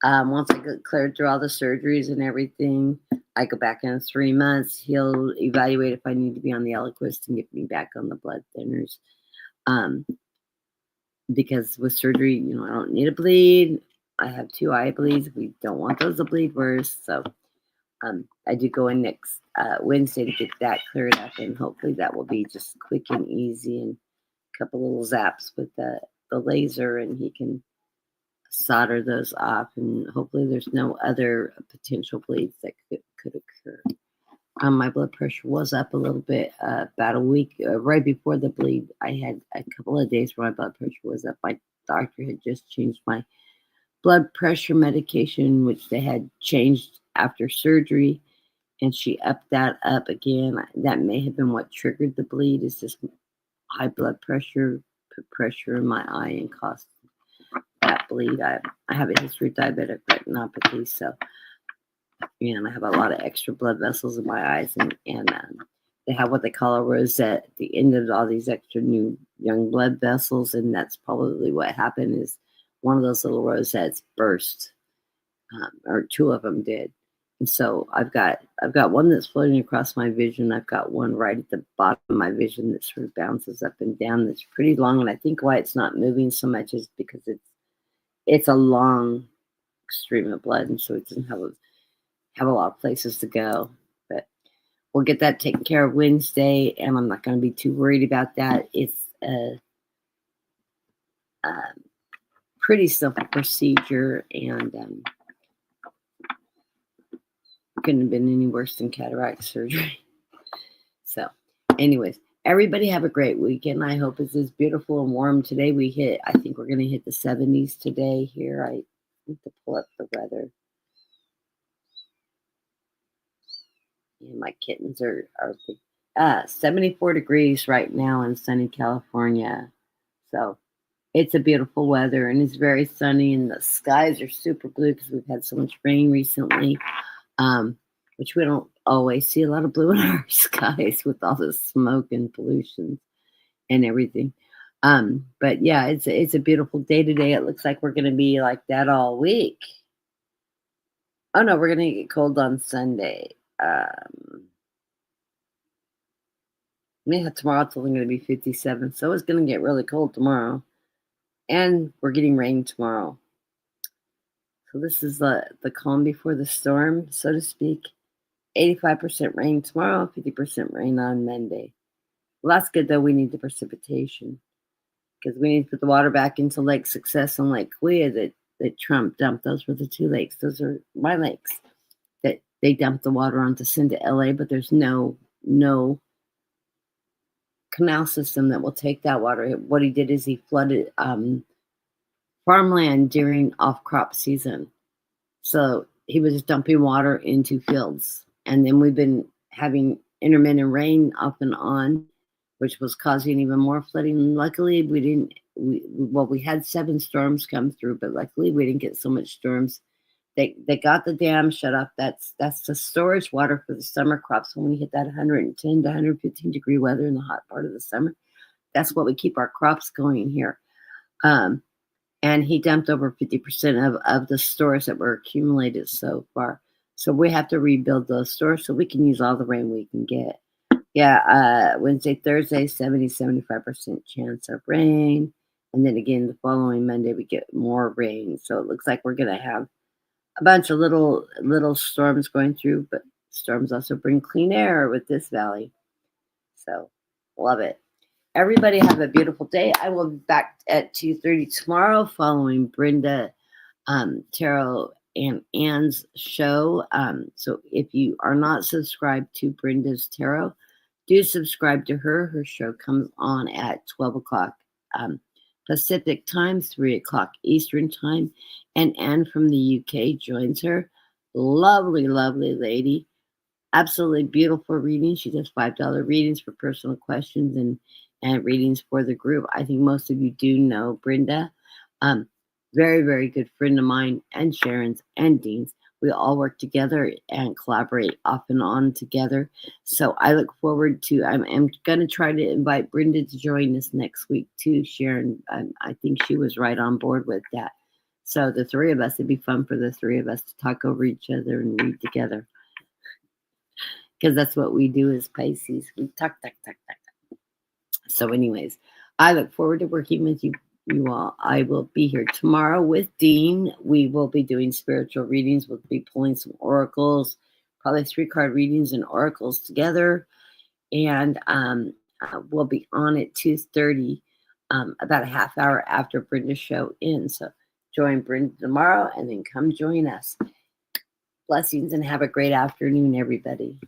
Once I get cleared through all the surgeries and everything, I go back in 3 months. He'll evaluate if I need to be on the Eliquis and get me back on the blood thinners. Because with surgery, I don't need a bleed. I have 2 eye bleeds. We don't want those to bleed worse. So I do go in next Wednesday to get that cleared up, and hopefully that will be just quick and easy and a couple little zaps with the laser, and he can solder those off, and hopefully there's no other potential bleeds that could occur. My blood pressure was up a little bit about a week right before the bleed. I had a couple of days where my blood pressure was up. My doctor had just changed my blood pressure medication, which they had changed after surgery, and she upped that up again. That may have been what triggered the bleed. It's just high blood pressure, put pressure in my eye and caused that bleed. I have a history of diabetic retinopathy, so and I have a lot of extra blood vessels in my eyes, and they have what they call a rosette at the end of all these extra new young blood vessels, and that's probably what happened. Is one of those little rosettes burst, or two of them did, and so I've got one that's floating across my vision. I've got one right at the bottom of my vision that sort of bounces up and down. That's pretty long, and I think why it's not moving so much is because it's a long stream of blood, and so it doesn't have a lot of places to go. But we'll get that taken care of Wednesday, and I'm not going to be too worried about that. It's a pretty simple procedure, and couldn't have been any worse than cataract surgery. So, anyways, everybody have a great weekend. I hope it's as beautiful and warm today. I think we're going to hit the 70s today here. I need to pull up the weather. Yeah, my kittens are 74 degrees right now in sunny California. So it's a beautiful weather, and it's very sunny, and the skies are super blue because we've had so much rain recently, which we don't always see a lot of blue in our skies with all the smoke and pollution and everything. But yeah, it's a beautiful day today. It looks like we're going to be like that all week. Oh no, we're going to get cold on Sunday. Yeah, tomorrow it's only going to be 57, so it's going to get really cold tomorrow, and we're getting rain tomorrow. So this is the calm before the storm, so to speak. 85% rain tomorrow, 50% rain on Monday. Well, that's good though. We need the precipitation because we need to put the water back into Lake Success and Lake Quia that Trump dumped. Those were the two lakes. Those are my lakes that they dumped the water on to send to LA, but there's no canal system that will take that water. What he did is he flooded farmland during off-crop season. So he was dumping water into fields. And then we've been having intermittent rain off and on, which was causing even more flooding. Luckily, we had 7 storms come through, but luckily we didn't get so much storms. They got the dam shut off. That's the storage water for the summer crops. When we hit that 110 to 115 degree weather in the hot part of the summer, that's what we keep our crops going here. And he dumped over 50% of the stores that were accumulated so far. So we have to rebuild those stores so we can use all the rain we can get. Yeah, Wednesday, Thursday, 75% chance of rain. And then again, the following Monday, we get more rain. So it looks like we're going to have a bunch of little storms going through, but storms also bring clean air with this valley. So love it. Everybody have a beautiful day. I will be back at 2:30 tomorrow following Brenda Tarot and Ann's show. So if you are not subscribed to Brenda's Tarot, do subscribe to her. Her show comes on at 12 o'clock Pacific time, 3 o'clock Eastern time. And Anne from the UK joins her. Lovely, lovely lady. Absolutely beautiful reading. She does $5 readings for personal questions and readings for the group. I think most of you do know Brenda. Very, very good friend of mine and Sharon's and Dean's. We all work together and collaborate off and on together. So I look forward to, I'm going to try to invite Brenda to join us next week too, Sharon. I think she was right on board with that. So the three of us, it'd be fun for the three of us to talk over each other and read together. Because that's what we do as Pisces. We talk. So anyways, I look forward to working with you all. I will be here tomorrow with Dean. We will be doing spiritual readings. We'll be pulling some oracles, probably 3-card readings and oracles together. And we'll be on at 2:30, about a half hour after Brenda's show ends. So join Brenda tomorrow, and then come join us. Blessings and have a great afternoon, everybody.